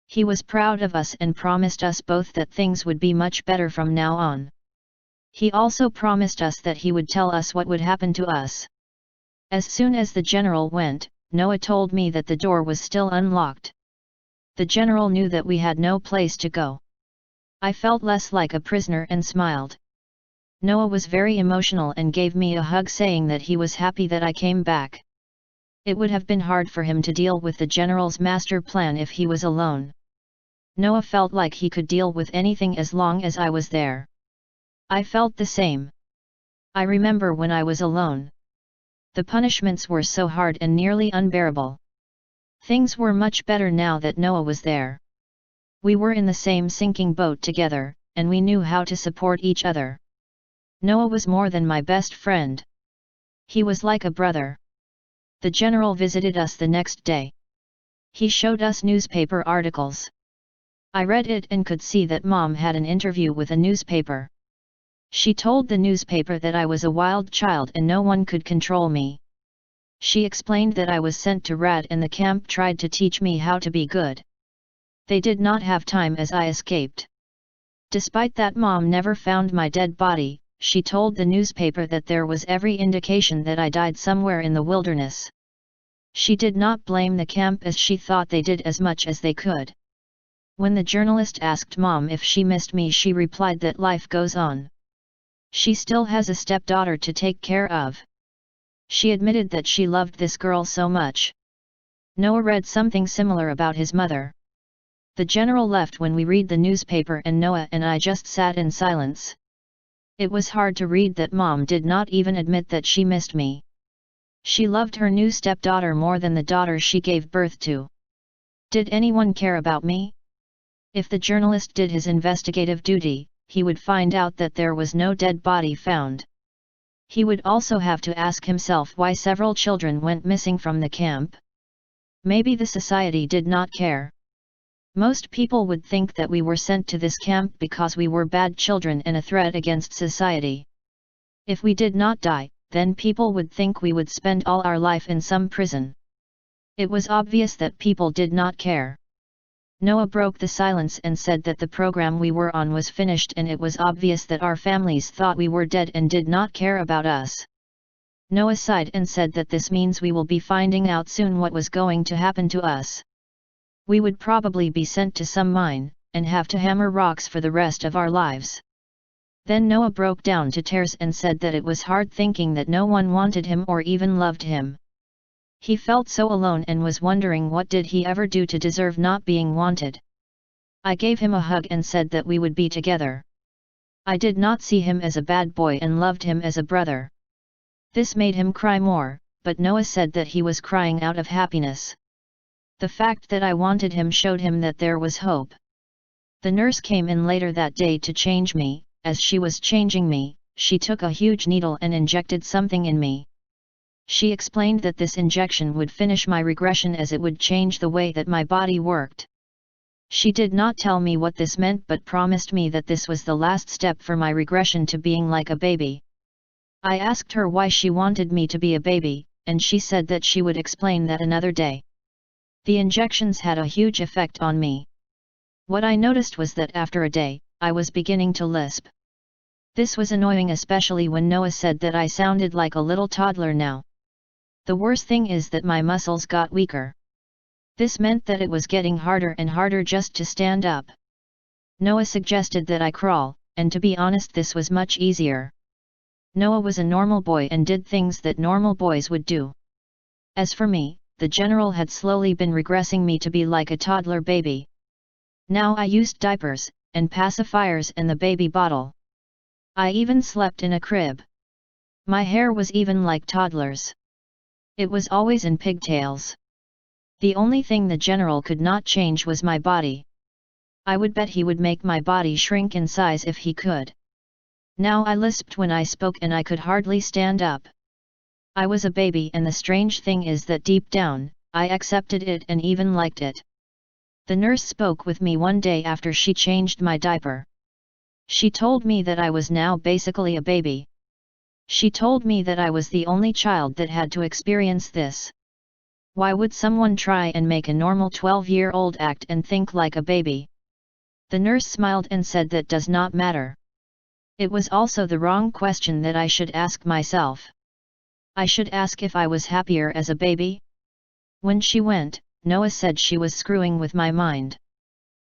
He was proud of us and promised us both that things would be much better from now on. He also promised us that he would tell us what would happen to us. As soon as the general went, Noah told me that the door was still unlocked. The general knew that we had no place to go. I felt less like a prisoner and smiled. Noah was very emotional and gave me a hug, saying that he was happy that I came back. It would have been hard for him to deal with the general's master plan if he was alone. Noah felt like he could deal with anything as long as I was there. I felt the same. I remember when I was alone. The punishments were so hard and nearly unbearable. Things were much better now that Noah was there. We were in the same sinking boat together, and we knew how to support each other. Noah was more than my best friend. He was like a brother. The general visited us the next day. He showed us newspaper articles. I read it and could see that Mom had an interview with a newspaper. She told the newspaper that I was a wild child and no one could control me. She explained that I was sent to Rad and the camp tried to teach me how to be good. They did not have time as I escaped. Despite that, Mom never found my dead body. She told the newspaper that there was every indication that I died somewhere in the wilderness. She did not blame the camp as she thought they did as much as they could. When the journalist asked Mom if she missed me, she replied that life goes on. She still has a stepdaughter to take care of. She admitted that she loved this girl so much. Noah read something similar about his mother. The general left when we read the newspaper, and Noah and I just sat in silence. It was hard to read that Mom did not even admit that she missed me. She loved her new stepdaughter more than the daughter she gave birth to. Did anyone care about me? If the journalist did his investigative duty, he would find out that there was no dead body found. He would also have to ask himself why several children went missing from the camp. Maybe the society did not care. Most people would think that we were sent to this camp because we were bad children and a threat against society. If we did not die, then people would think we would spend all our life in some prison. It was obvious that people did not care. Noah broke the silence and said that the program we were on was finished, and it was obvious that our families thought we were dead and did not care about us. Noah sighed and said that this means we will be finding out soon what was going to happen to us. We would probably be sent to some mine, and have to hammer rocks for the rest of our lives. Then Noah broke down to tears and said that it was hard thinking that no one wanted him or even loved him. He felt so alone and was wondering what did he ever do to deserve not being wanted. I gave him a hug and said that we would be together. I did not see him as a bad boy and loved him as a brother. This made him cry more, but Noah said that he was crying out of happiness. The fact that I wanted him showed him that there was hope. The nurse came in later that day to change me. As she was changing me, she took a huge needle and injected something in me. She explained that this injection would finish my regression as it would change the way that my body worked. She did not tell me what this meant but promised me that this was the last step for my regression to being like a baby. I asked her why she wanted me to be a baby, and she said that she would explain that another day. The injections had a huge effect on me. What I noticed was that after a day, I was beginning to lisp. This was annoying, especially when Noah said that I sounded like a little toddler now. The worst thing is that my muscles got weaker. This meant that it was getting harder and harder just to stand up. Noah suggested that I crawl, and to be honest, this was much easier. Noah was a normal boy and did things that normal boys would do. As for me, the general had slowly been regressing me to be like a toddler baby. Now I used diapers, and pacifiers and the baby bottle. I even slept in a crib. My hair was even like toddlers. It was always in pigtails. The only thing the general could not change was my body. I would bet he would make my body shrink in size if he could. Now I lisped when I spoke and I could hardly stand up. I was a baby, and the strange thing is that deep down, I accepted it and even liked it. The nurse spoke with me one day after she changed my diaper. She told me that I was now basically a baby. She told me that I was the only child that had to experience this. Why would someone try and make a normal 12-year-old act and think like a baby? The nurse smiled and said that does not matter. It was also the wrong question that I should ask myself. I should ask if I was happier as a baby? When she went, Noah said she was screwing with my mind.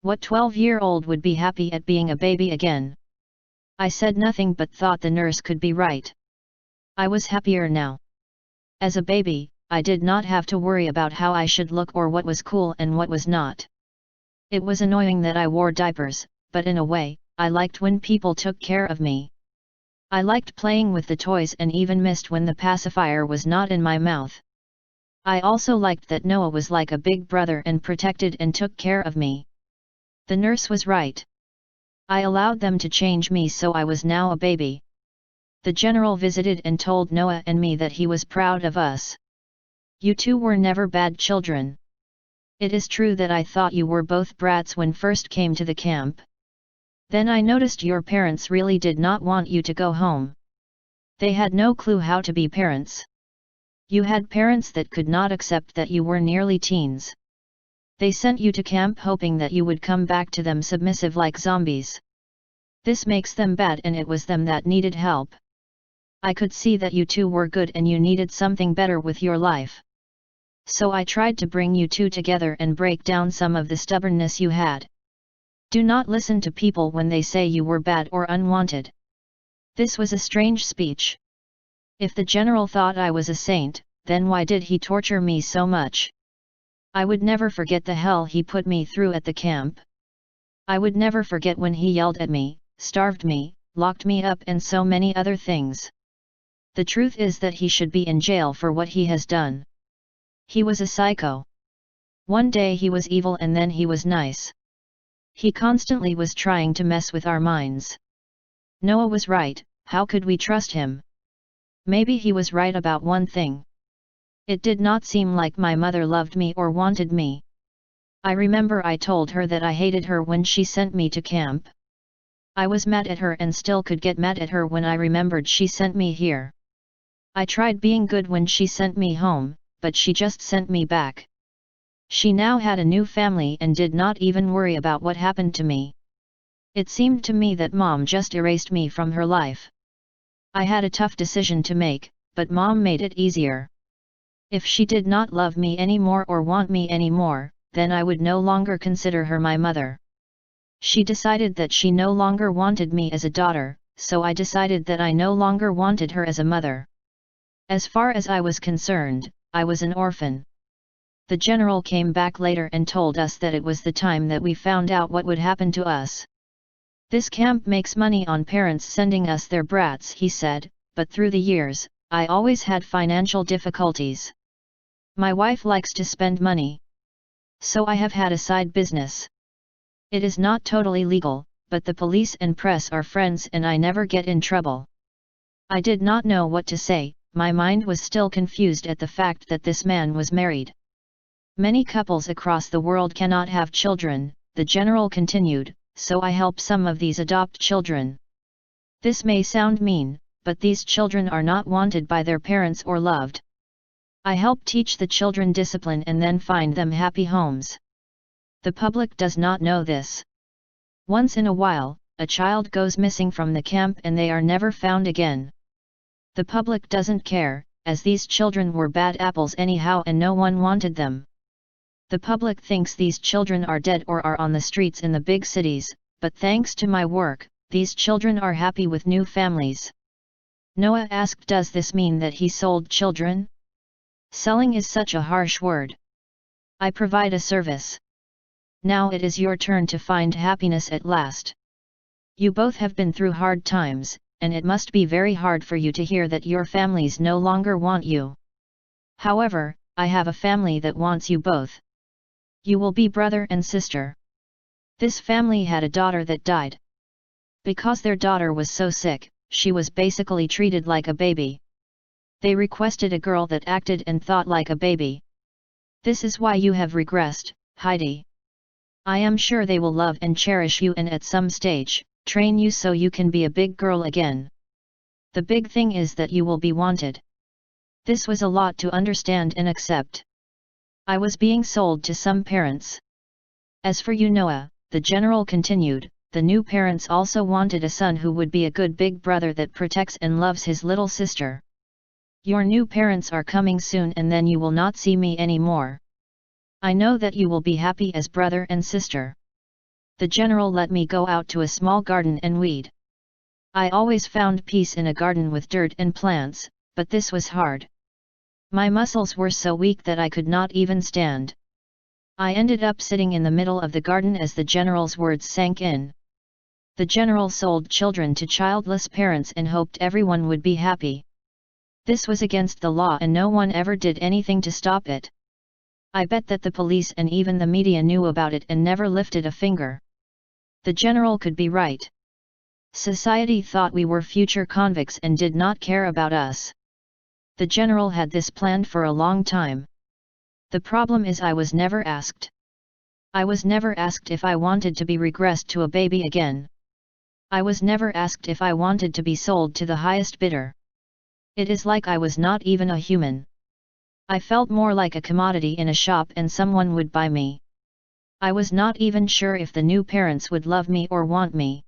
What 12-year-old would be happy at being a baby again? I said nothing but thought the nurse could be right. I was happier now. As a baby, I did not have to worry about how I should look or what was cool and what was not. It was annoying that I wore diapers, but in a way, I liked when people took care of me. I liked playing with the toys and even missed when the pacifier was not in my mouth. I also liked that Noah was like a big brother and protected and took care of me. The nurse was right. I allowed them to change me so I was now a baby. The general visited and told Noah and me that he was proud of us. You two were never bad children. It is true that I thought you were both brats when first came to the camp. Then I noticed your parents really did not want you to go home. They had no clue how to be parents. You had parents that could not accept that you were nearly teens. They sent you to camp hoping that you would come back to them submissive like zombies. This makes them bad and it was them that needed help. I could see that you two were good and you needed something better with your life. So I tried to bring you two together and break down some of the stubbornness you had. Do not listen to people when they say you were bad or unwanted. This was a strange speech. If the general thought I was a saint, then why did he torture me so much? I would never forget the hell he put me through at the camp. I would never forget when he yelled at me, starved me, locked me up and so many other things. The truth is that he should be in jail for what he has done. He was a psycho. One day he was evil and then he was nice. He constantly was trying to mess with our minds. Noah was right, how could we trust him? Maybe he was right about one thing. It did not seem like my mother loved me or wanted me. I remember I told her that I hated her when she sent me to camp. I was mad at her and still could get mad at her when I remembered she sent me here. I tried being good when she sent me home, but she just sent me back. She now had a new family and did not even worry about what happened to me. It seemed to me that Mom just erased me from her life. I had a tough decision to make, but Mom made it easier. If she did not love me anymore or want me anymore, then I would no longer consider her my mother. She decided that she no longer wanted me as a daughter, so I decided that I no longer wanted her as a mother. As far as I was concerned, I was an orphan. The general came back later and told us that it was the time that we found out what would happen to us. This camp makes money on parents sending us their brats, he said, but through the years, I always had financial difficulties. My wife likes to spend money. So I have had a side business. It is not totally legal, but the police and press are friends and I never get in trouble. I did not know what to say, my mind was still confused at the fact that this man was married. Many couples across the world cannot have children, the general continued, so I help some of these adopt children. This may sound mean, but these children are not wanted by their parents or loved. I help teach the children discipline and then find them happy homes. The public does not know this. Once in a while, a child goes missing from the camp and they are never found again. The public doesn't care, as these children were bad apples anyhow and no one wanted them. The public thinks these children are dead or are on the streets in the big cities, but thanks to my work, these children are happy with new families. Noah asked, does this mean that he sold children? Selling is such a harsh word. I provide a service. Now it is your turn to find happiness at last. You both have been through hard times, and it must be very hard for you to hear that your families no longer want you. However, I have a family that wants you both. You will be brother and sister. This family had a daughter that died. Because their daughter was so sick, she was basically treated like a baby. They requested a girl that acted and thought like a baby. This is why you have regressed, Heidi. I am sure they will love and cherish you and at some stage, train you so you can be a big girl again. The big thing is that you will be wanted. This was a lot to understand and accept. I was being sold to some parents. As for you, Noah, the general continued, the new parents also wanted a son who would be a good big brother that protects and loves his little sister. Your new parents are coming soon and then you will not see me anymore. I know that you will be happy as brother and sister. The general let me go out to a small garden and weed. I always found peace in a garden with dirt and plants, but this was hard. My muscles were so weak that I could not even stand. I ended up sitting in the middle of the garden as the general's words sank in. The general sold children to childless parents and hoped everyone would be happy. This was against the law and no one ever did anything to stop it. I bet that the police and even the media knew about it and never lifted a finger. The general could be right. Society thought we were future convicts and did not care about us. The general had this planned for a long time. The problem is I was never asked. I was never asked if I wanted to be regressed to a baby again. I was never asked if I wanted to be sold to the highest bidder. It is like I was not even a human. I felt more like a commodity in a shop and someone would buy me. I was not even sure if the new parents would love me or want me.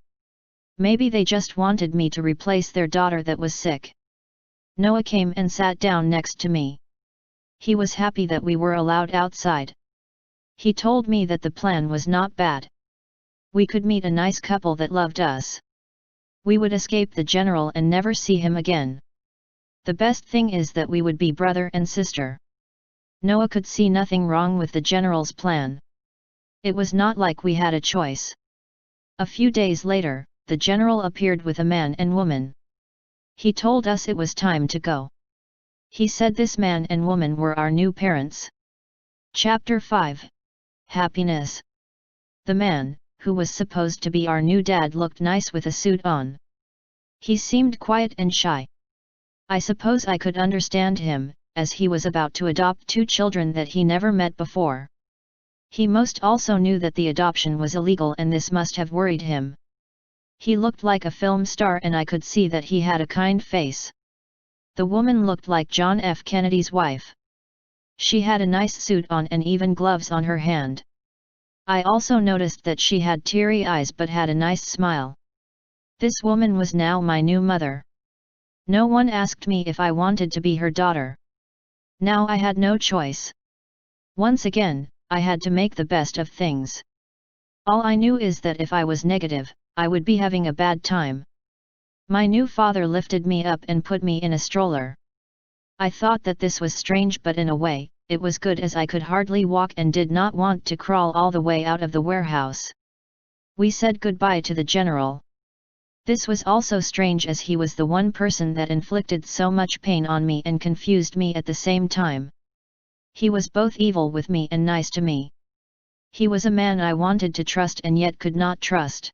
Maybe they just wanted me to replace their daughter that was sick. Noah came and sat down next to me. He was happy that we were allowed outside. He told me that the plan was not bad. We could meet a nice couple that loved us. We would escape the general and never see him again. The best thing is that we would be brother and sister. Noah could see nothing wrong with the general's plan. It was not like we had a choice. A few days later, the general appeared with a man and woman. He told us it was time to go. He said this man and woman were our new parents. Chapter 5. Happiness. The man, who was supposed to be our new dad, looked nice with a suit on. He seemed quiet and shy. I suppose I could understand him, as he was about to adopt 2 children that he never met before. He most also knew that the adoption was illegal and this must have worried him. He looked like a film star and I could see that he had a kind face. The woman looked like John F. Kennedy's wife. She had a nice suit on and even gloves on her hand. I also noticed that she had teary eyes but had a nice smile. This woman was now my new mother. No one asked me if I wanted to be her daughter. Now I had no choice. Once again, I had to make the best of things. All I knew is that if I was negative, I would be having a bad time. My new father lifted me up and put me in a stroller. I thought that this was strange, but in a way, it was good as I could hardly walk and did not want to crawl all the way out of the warehouse. We said goodbye to the general. This was also strange as he was the one person that inflicted so much pain on me and confused me at the same time. He was both evil with me and nice to me. He was a man I wanted to trust and yet could not trust.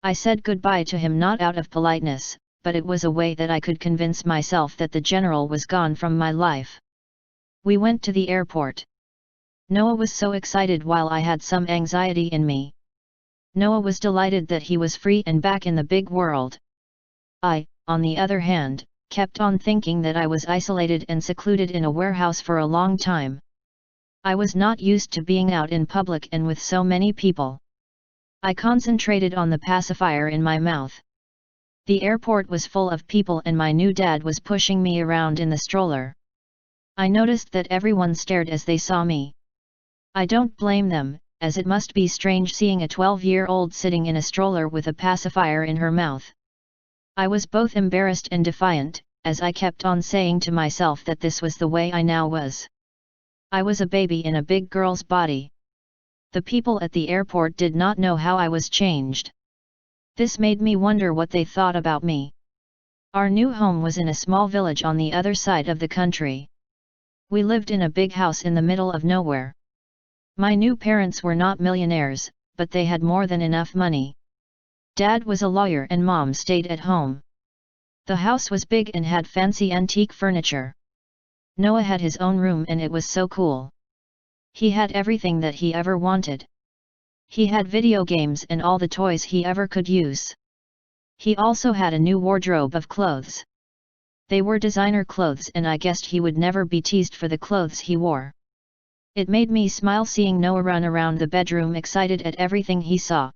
I said goodbye to him not out of politeness, but it was a way that I could convince myself that the general was gone from my life. We went to the airport. Noah was so excited while I had some anxiety in me. Noah was delighted that he was free and back in the big world. I, on the other hand, kept on thinking that I was isolated and secluded in a warehouse for a long time. I was not used to being out in public and with so many people. I concentrated on the pacifier in my mouth. The airport was full of people and my new dad was pushing me around in the stroller. I noticed that everyone stared as they saw me. I don't blame them, as it must be strange seeing a 12-year-old sitting in a stroller with a pacifier in her mouth. I was both embarrassed and defiant, as I kept on saying to myself that this was the way I now was. I was a baby in a big girl's body. The people at the airport did not know how I was changed. This made me wonder what they thought about me. Our new home was in a small village on the other side of the country. We lived in a big house in the middle of nowhere. My new parents were not millionaires, but they had more than enough money. Dad was a lawyer and Mom stayed at home. The house was big and had fancy antique furniture. Noah had his own room and it was so cool. He had everything that he ever wanted. He had video games and all the toys he ever could use. He also had a new wardrobe of clothes. They were designer clothes and I guessed he would never be teased for the clothes he wore. It made me smile seeing Noah run around the bedroom excited at everything he saw.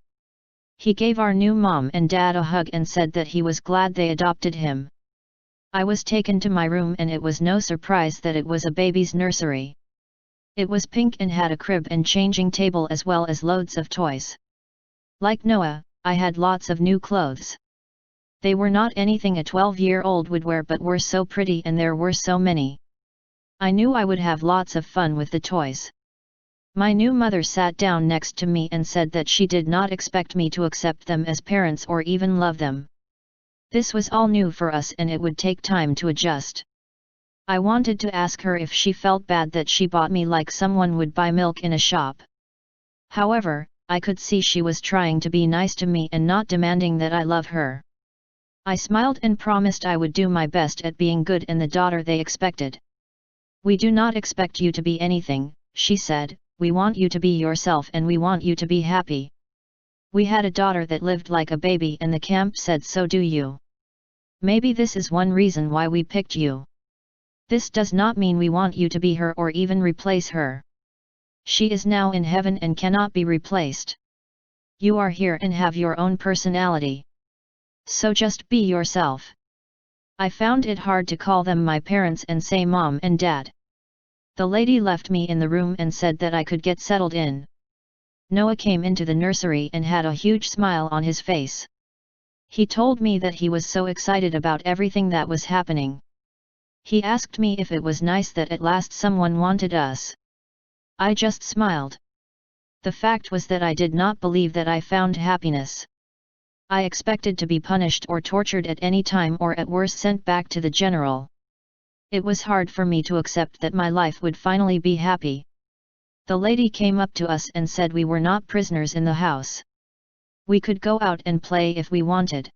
He gave our new mom and dad a hug and said that he was glad they adopted him. I was taken to my room and it was no surprise that it was a baby's nursery. It was pink and had a crib and changing table as well as loads of toys. Like Noah, I had lots of new clothes. They were not anything a 12-year-old would wear but were so pretty and there were so many. I knew I would have lots of fun with the toys. My new mother sat down next to me and said that she did not expect me to accept them as parents or even love them. This was all new for us and it would take time to adjust. I wanted to ask her if she felt bad that she bought me like someone would buy milk in a shop. However, I could see she was trying to be nice to me and not demanding that I love her. I smiled and promised I would do my best at being good and the daughter they expected. "We do not expect you to be anything," she said, "we want you to be yourself and we want you to be happy. We had a daughter that lived like a baby and the camp said so do you. Maybe this is one reason why we picked you. This does not mean we want you to be her or even replace her. She is now in heaven and cannot be replaced. You are here and have your own personality. So just be yourself." I found it hard to call them my parents and say mom and dad. The lady left me in the room and said that I could get settled in. Noah came into the nursery and had a huge smile on his face. He told me that he was so excited about everything that was happening. He asked me if it was nice that at last someone wanted us. I just smiled. The fact was that I did not believe that I found happiness. I expected to be punished or tortured at any time or at worst sent back to the general. It was hard for me to accept that my life would finally be happy. The lady came up to us and said we were not prisoners in the house. We could go out and play if we wanted.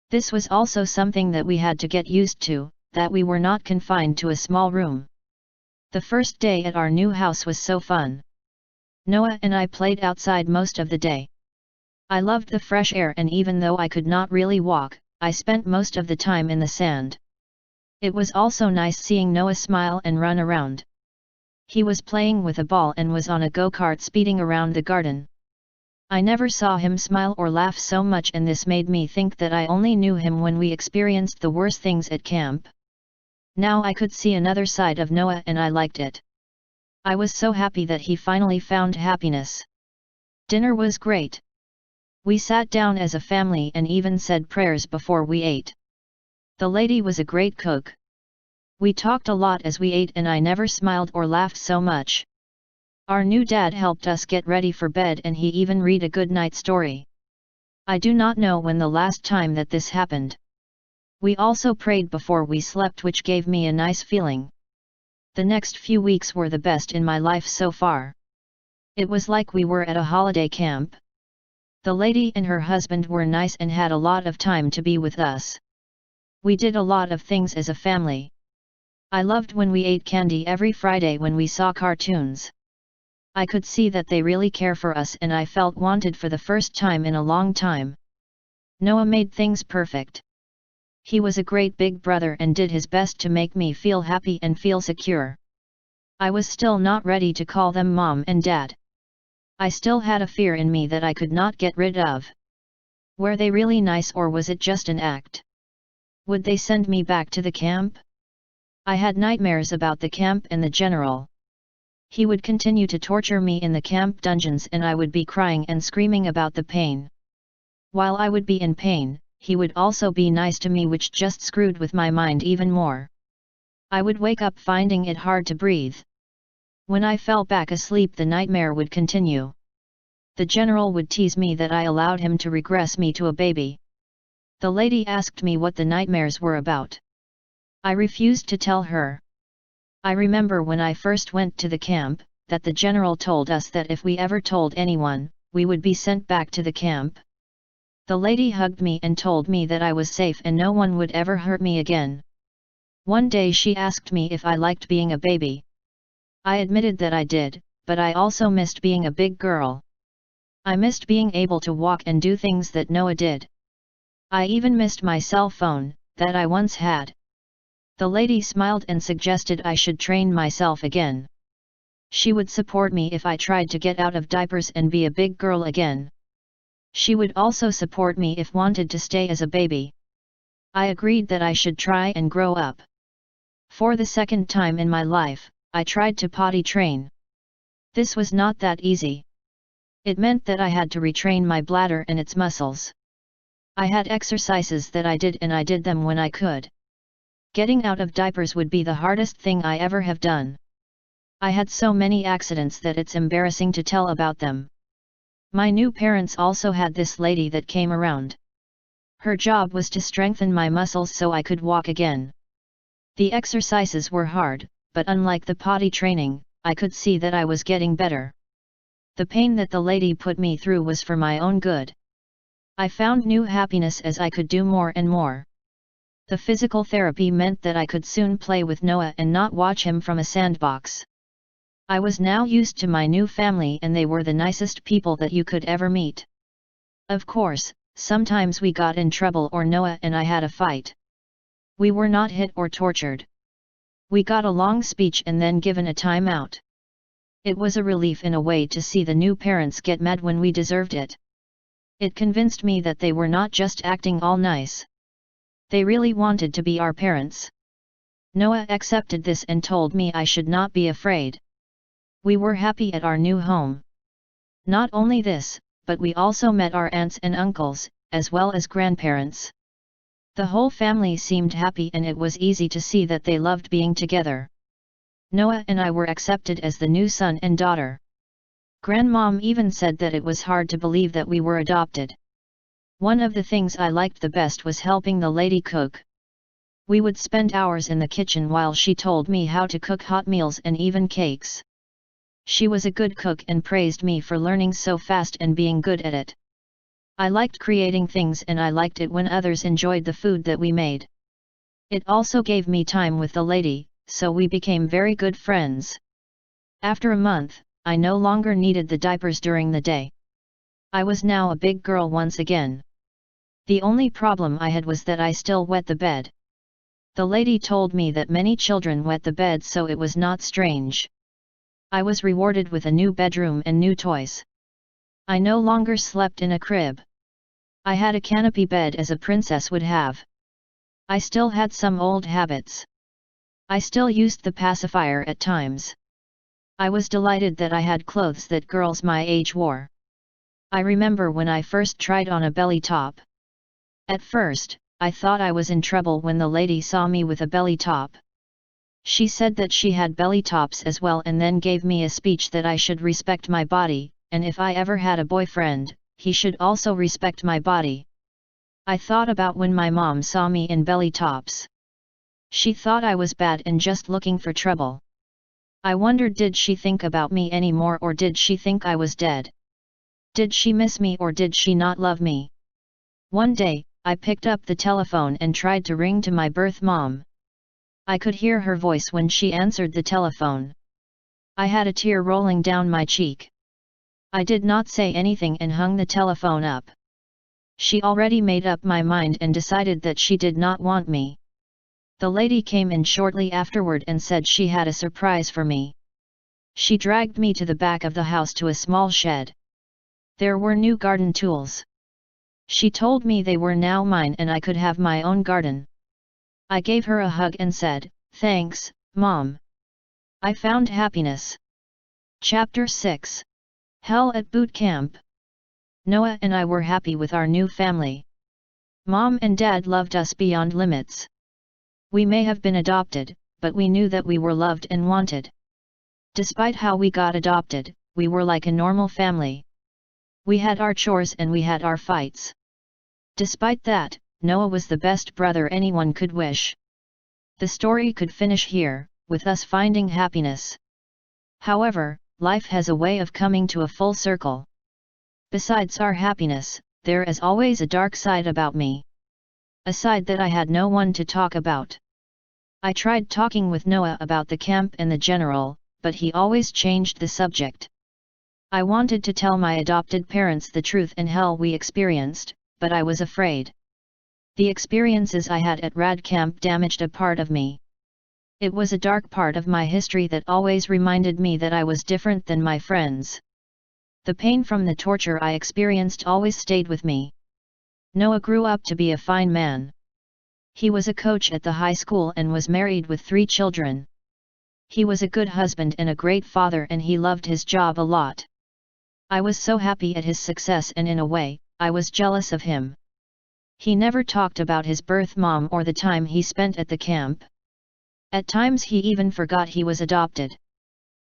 This was also something that we had to get used to, that we were not confined to a small room. The first day at our new house was so fun. Noah and I played outside most of the day. I loved the fresh air and even though I could not really walk, I spent most of the time in the sand. It was also nice seeing Noah smile and run around. He was playing with a ball and was on a go-kart speeding around the garden. I never saw him smile or laugh so much and this made me think that I only knew him when we experienced the worst things at camp. Now I could see another side of Noah and I liked it. I was so happy that he finally found happiness. Dinner was great. We sat down as a family and even said prayers before we ate. The lady was a great cook. We talked a lot as we ate and I never smiled or laughed so much. Our new dad helped us get ready for bed and he even read a good night story. I do not know when the last time that this happened. We also prayed before we slept which gave me a nice feeling. The next few weeks were the best in my life so far. It was like we were at a holiday camp. The lady and her husband were nice and had a lot of time to be with us. We did a lot of things as a family. I loved when we ate candy every Friday when we saw cartoons. I could see that they really care for us and I felt wanted for the first time in a long time. Noah made things perfect. He was a great big brother and did his best to make me feel happy and feel secure. I was still not ready to call them mom and dad. I still had a fear in me that I could not get rid of. Were they really nice or was it just an act? Would they send me back to the camp? I had nightmares about the camp and the general. He would continue to torture me in the camp dungeons and I would be crying and screaming about the pain. While I would be in pain, he would also be nice to me which just screwed with my mind even more. I would wake up finding it hard to breathe. When I fell back asleep the nightmare would continue. The general would tease me that I allowed him to regress me to a baby. The lady asked me what the nightmares were about. I refused to tell her. I remember when I first went to the camp, that the general told us that if we ever told anyone, we would be sent back to the camp. The lady hugged me and told me that I was safe and no one would ever hurt me again. One day she asked me if I liked being a baby. I admitted that I did, but I also missed being a big girl. I missed being able to walk and do things that Noah did. I even missed my cell phone, that I once had. The lady smiled and suggested I should train myself again. She would support me if I tried to get out of diapers and be a big girl again. She would also support me if wanted to stay as a baby. I agreed that I should try and grow up. For the second time in my life, I tried to potty train. This was not that easy. It meant that I had to retrain my bladder and its muscles. I had exercises that I did and I did them when I could. Getting out of diapers would be the hardest thing I ever have done. I had so many accidents that it's embarrassing to tell about them. My new parents also had this lady that came around. Her job was to strengthen my muscles so I could walk again. The exercises were hard, but unlike the potty training, I could see that I was getting better. The pain that the lady put me through was for my own good. I found new happiness as I could do more and more. The physical therapy meant that I could soon play with Noah and not watch him from a sandbox. I was now used to my new family and they were the nicest people that you could ever meet. Of course, sometimes we got in trouble or Noah and I had a fight. We were not hit or tortured. We got a long speech and then given a time-out. It was a relief in a way to see the new parents get mad when we deserved it. It convinced me that they were not just acting all nice. They really wanted to be our parents. Noah accepted this and told me I should not be afraid. We were happy at our new home. Not only this, but we also met our aunts and uncles, as well as grandparents. The whole family seemed happy and it was easy to see that they loved being together. Noah and I were accepted as the new son and daughter. Grandmom even said that it was hard to believe that we were adopted. One of the things I liked the best was helping the lady cook. We would spend hours in the kitchen while she told me how to cook hot meals and even cakes. She was a good cook and praised me for learning so fast and being good at it. I liked creating things and I liked it when others enjoyed the food that we made. It also gave me time with the lady, so we became very good friends. After a month, I no longer needed the diapers during the day. I was now a big girl once again. The only problem I had was that I still wet the bed. The lady told me that many children wet the bed, so it was not strange. I was rewarded with a new bedroom and new toys. I no longer slept in a crib. I had a canopy bed as a princess would have. I still had some old habits. I still used the pacifier at times. I was delighted that I had clothes that girls my age wore. I remember when I first tried on a belly top. At first, I thought I was in trouble when the lady saw me with a belly top. She said that she had belly tops as well and then gave me a speech that I should respect my body, and if I ever had a boyfriend, he should also respect my body. I thought about when my mom saw me in belly tops. She thought I was bad and just looking for trouble. I wondered, did she think about me anymore or did she think I was dead? Did she miss me or did she not love me? One day, I picked up the telephone and tried to ring to my birth mom. I could hear her voice when she answered the telephone. I had a tear rolling down my cheek. I did not say anything and hung the telephone up. She already made up my mind and decided that she did not want me. The lady came in shortly afterward and said she had a surprise for me. She dragged me to the back of the house to a small shed. There were new garden tools. She told me they were now mine and I could have my own garden. I gave her a hug and said, "Thanks, Mom." I found happiness. Chapter 6. Hell at Boot Camp. Noah and I were happy with our new family. Mom and Dad loved us beyond limits. We may have been adopted, but we knew that we were loved and wanted. Despite how we got adopted, we were like a normal family. We had our chores and we had our fights. Despite that, Noah was the best brother anyone could wish. The story could finish here, with us finding happiness. However, life has a way of coming to a full circle. Besides our happiness, there is always a dark side about me. A side that I had no one to talk about. I tried talking with Noah about the camp and the general, but he always changed the subject. I wanted to tell my adopted parents the truth and hell we experienced, but I was afraid. The experiences I had at Rad Camp damaged a part of me. It was a dark part of my history that always reminded me that I was different than my friends. The pain from the torture I experienced always stayed with me. Noah grew up to be a fine man. He was a coach at the high school and was married with 3 children. He was a good husband and a great father, and he loved his job a lot. I was so happy at his success, and in a way, I was jealous of him. He never talked about his birth mom or the time he spent at the camp. At times he even forgot he was adopted.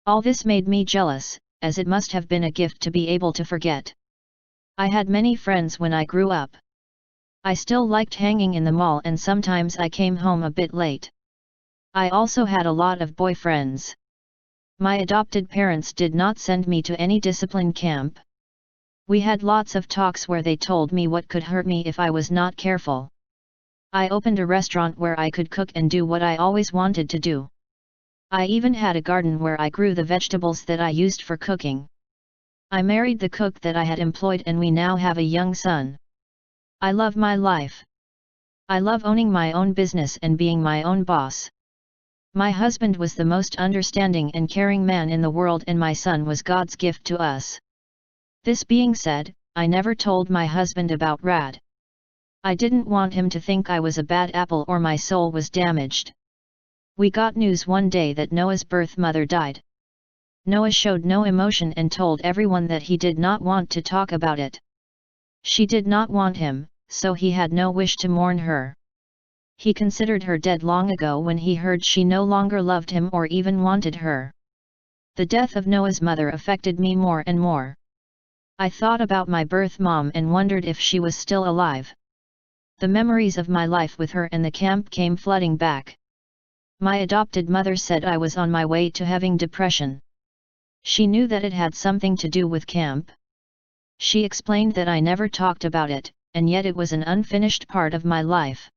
All this made me jealous, as it must have been a gift to be able to forget. I had many friends when I grew up. I still liked hanging in the mall, and sometimes I came home a bit late. I also had a lot of boyfriends. My adopted parents did not send me to any discipline camp. We had lots of talks where they told me what could hurt me if I was not careful. I opened a restaurant where I could cook and do what I always wanted to do. I even had a garden where I grew the vegetables that I used for cooking. I married the cook that I had employed, and we now have a young son. I love my life. I love owning my own business and being my own boss. My husband was the most understanding and caring man in the world, and my son was God's gift to us. This being said, I never told my husband about Rad. I didn't want him to think I was a bad apple or my soul was damaged. We got news one day that Noah's birth mother died. Noah showed no emotion and told everyone that he did not want to talk about it. She did not want him, so he had no wish to mourn her. He considered her dead long ago when he heard she no longer loved him or even wanted her. The death of Noah's mother affected me more and more. I thought about my birth mom and wondered if she was still alive. The memories of my life with her and the camp came flooding back. My adopted mother said I was on my way to having depression. She knew that it had something to do with camp. She explained that I never talked about it, and yet it was an unfinished part of my life.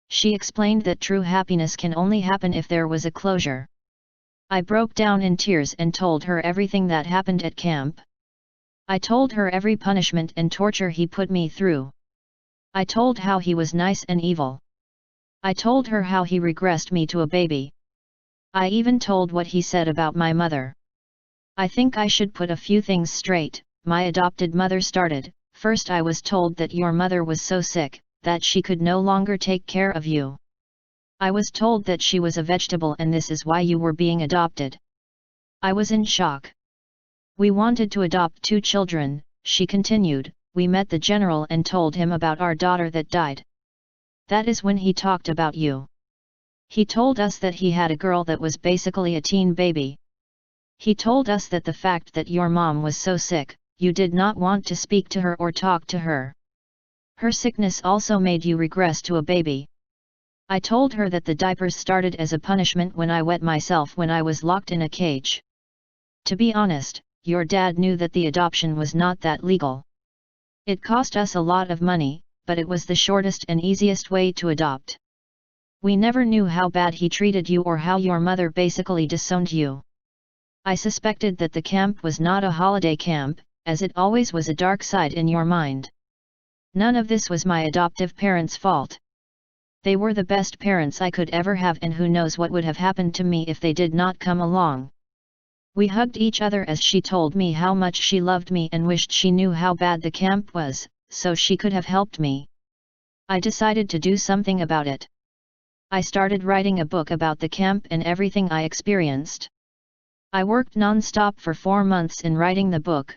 She explained that true happiness can only happen if there was a closure. I broke down in tears and told her everything that happened at camp. I told her every punishment and torture he put me through. I told how he was nice and evil. I told her how he regressed me to a baby. I even told what he said about my mother. I think I should put a few things straight. My adopted mother started. First, I was told that your mother was so sick, that she could no longer take care of you. I was told that she was a vegetable and this is why you were being adopted. I was in shock. We wanted to adopt 2 children, she continued. We met the general and told him about our daughter that died. That is when he talked about you. He told us that he had a girl that was basically a teen baby. He told us that the fact that your mom was so sick, you did not want to speak to her or talk to her. Her sickness also made you regress to a baby. I told her that the diapers started as a punishment when I wet myself when I was locked in a cage. To be honest, your dad knew that the adoption was not that legal. It cost us a lot of money, but it was the shortest and easiest way to adopt. We never knew how bad he treated you or how your mother basically disowned you. I suspected that the camp was not a holiday camp, as it always was a dark side in your mind. None of this was my adoptive parents' fault. They were the best parents I could ever have, and who knows what would have happened to me if they did not come along. We hugged each other as she told me how much she loved me and wished she knew how bad the camp was, so she could have helped me. I decided to do something about it. I started writing a book about the camp and everything I experienced. I worked non-stop for 4 months in writing the book.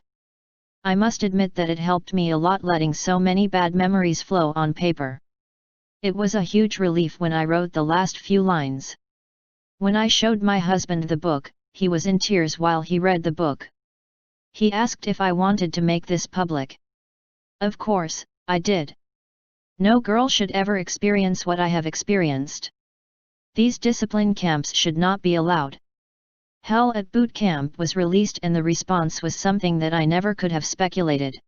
I must admit that it helped me a lot letting so many bad memories flow on paper. It was a huge relief when I wrote the last few lines. When I showed my husband the book, he was in tears while he read the book. He asked if I wanted to make this public. Of course, I did. No girl should ever experience what I have experienced. These discipline camps should not be allowed. Hell at Bootcamp was released and the response was something that I never could have speculated.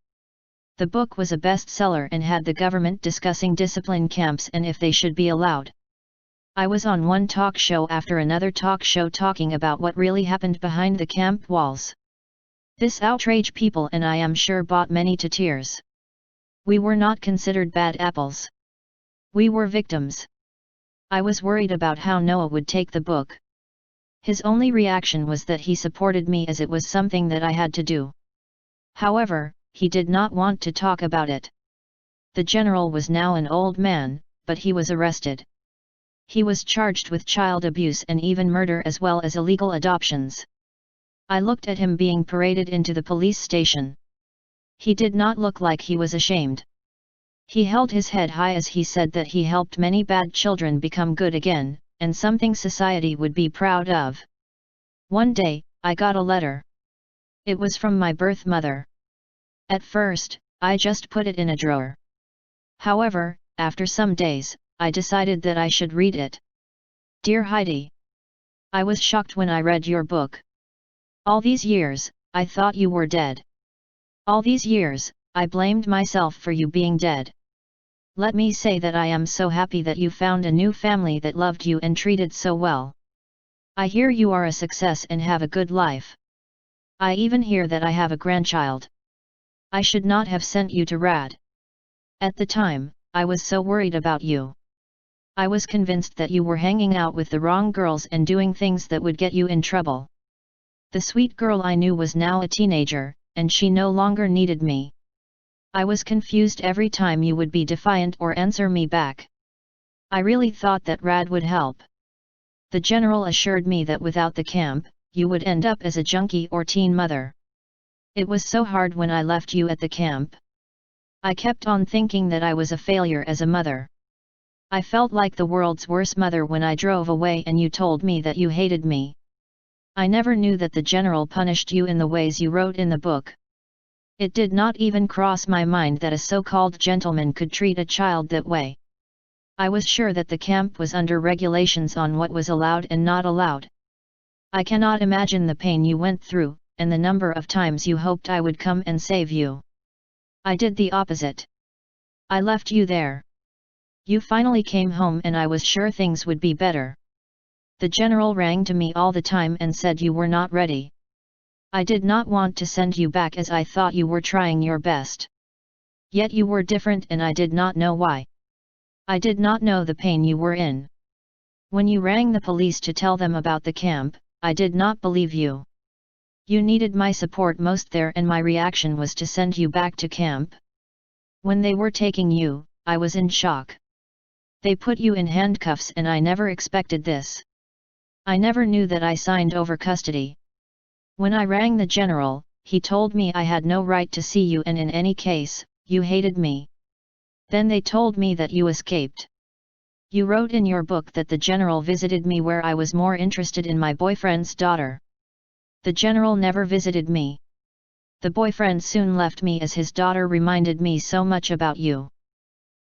The book was a bestseller and had the government discussing discipline camps and if they should be allowed. I was on one talk show after another talk show talking about what really happened behind the camp walls. This outraged people and I am sure brought many to tears. We were not considered bad apples. We were victims. I was worried about how Noah would take the book. His only reaction was that he supported me as it was something that I had to do. However, he did not want to talk about it. The general was now an old man, but he was arrested. He was charged with child abuse and even murder as well as illegal adoptions. I looked at him being paraded into the police station. He did not look like he was ashamed. He held his head high as he said that he helped many bad children become good again, and something society would be proud of. One day, I got a letter. It was from my birth mother. At first, I just put it in a drawer. However, after some days, I decided that I should read it. Dear Heidi, I was shocked when I read your book. All these years, I thought you were dead. All these years, I blamed myself for you being dead. Let me say that I am so happy that you found a new family that loved you and treated so well. I hear you are a success and have a good life. I even hear that I have a grandchild. I should not have sent you to Rad. At the time, I was so worried about you. I was convinced that you were hanging out with the wrong girls and doing things that would get you in trouble. The sweet girl I knew was now a teenager, and she no longer needed me. I was confused every time you would be defiant or answer me back. I really thought that Rad would help. The general assured me that without the camp, you would end up as a junkie or teen mother. It was so hard when I left you at the camp. I kept on thinking that I was a failure as a mother. I felt like the world's worst mother when I drove away and you told me that you hated me. I never knew that the general punished you in the ways you wrote in the book. It did not even cross my mind that a so-called gentleman could treat a child that way. I was sure that the camp was under regulations on what was allowed and not allowed. I cannot imagine the pain you went through, and the number of times you hoped I would come and save you. I did the opposite. I left you there. You finally came home and I was sure things would be better. The general rang to me all the time and said you were not ready. I did not want to send you back as I thought you were trying your best. Yet you were different and I did not know why. I did not know the pain you were in. When you rang the police to tell them about the camp, I did not believe you. You needed my support most there and my reaction was to send you back to camp. When they were taking you, I was in shock. They put you in handcuffs and I never expected this. I never knew that I signed over custody. When I rang the general, he told me I had no right to see you and in any case, you hated me. Then they told me that you escaped. You wrote in your book that the general visited me where I was more interested in my boyfriend's daughter. The general never visited me. The boyfriend soon left me as his daughter reminded me so much about you.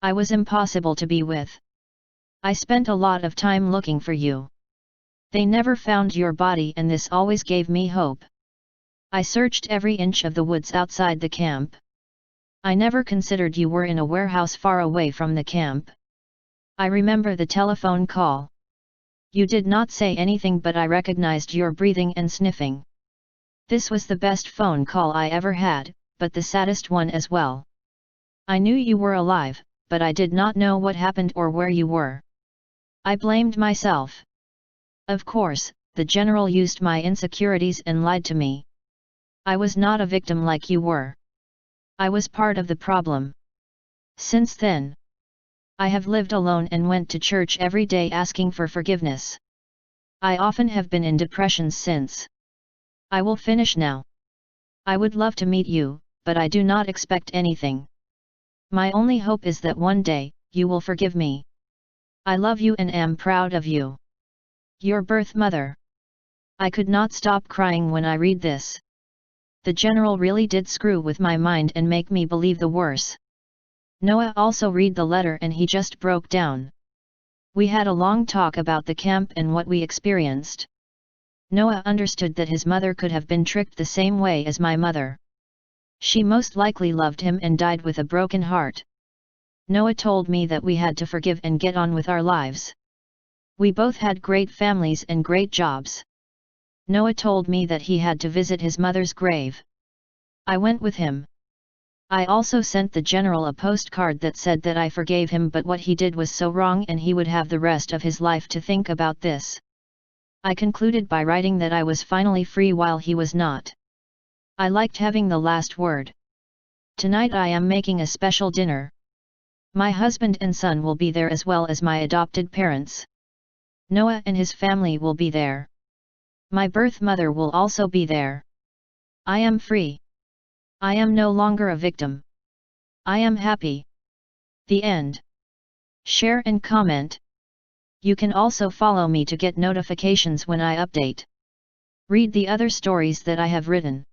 I was impossible to be with. I spent a lot of time looking for you. They never found your body and this always gave me hope. I searched every inch of the woods outside the camp. I never considered you were in a warehouse far away from the camp. I remember the telephone call. You did not say anything but I recognized your breathing and sniffing. This was the best phone call I ever had, but the saddest one as well. I knew you were alive, but I did not know what happened or where you were. I blamed myself. Of course, the general used my insecurities and lied to me. I was not a victim like you were. I was part of the problem. Since then, I have lived alone and went to church every day asking for forgiveness. I often have been in depression since. I will finish now. I would love to meet you, but I do not expect anything. My only hope is that one day, you will forgive me. I love you and am proud of you. Your birth mother. I could not stop crying when I read this. The general really did screw with my mind and make me believe the worse. Noah also read the letter and he just broke down. We had a long talk about the camp and what we experienced. Noah understood that his mother could have been tricked the same way as my mother. She most likely loved him and died with a broken heart. Noah told me that we had to forgive and get on with our lives. We both had great families and great jobs. Noah told me that he had to visit his mother's grave. I went with him. I also sent the general a postcard that said that I forgave him but what he did was so wrong and he would have the rest of his life to think about this. I concluded by writing that I was finally free while he was not. I liked having the last word. Tonight I am making a special dinner. My husband and son will be there as well as my adopted parents. Noah and his family will be there. My birth mother will also be there. I am free. I am no longer a victim. I am happy. The end. Share and comment. You can also follow me to get notifications when I update. Read the other stories that I have written.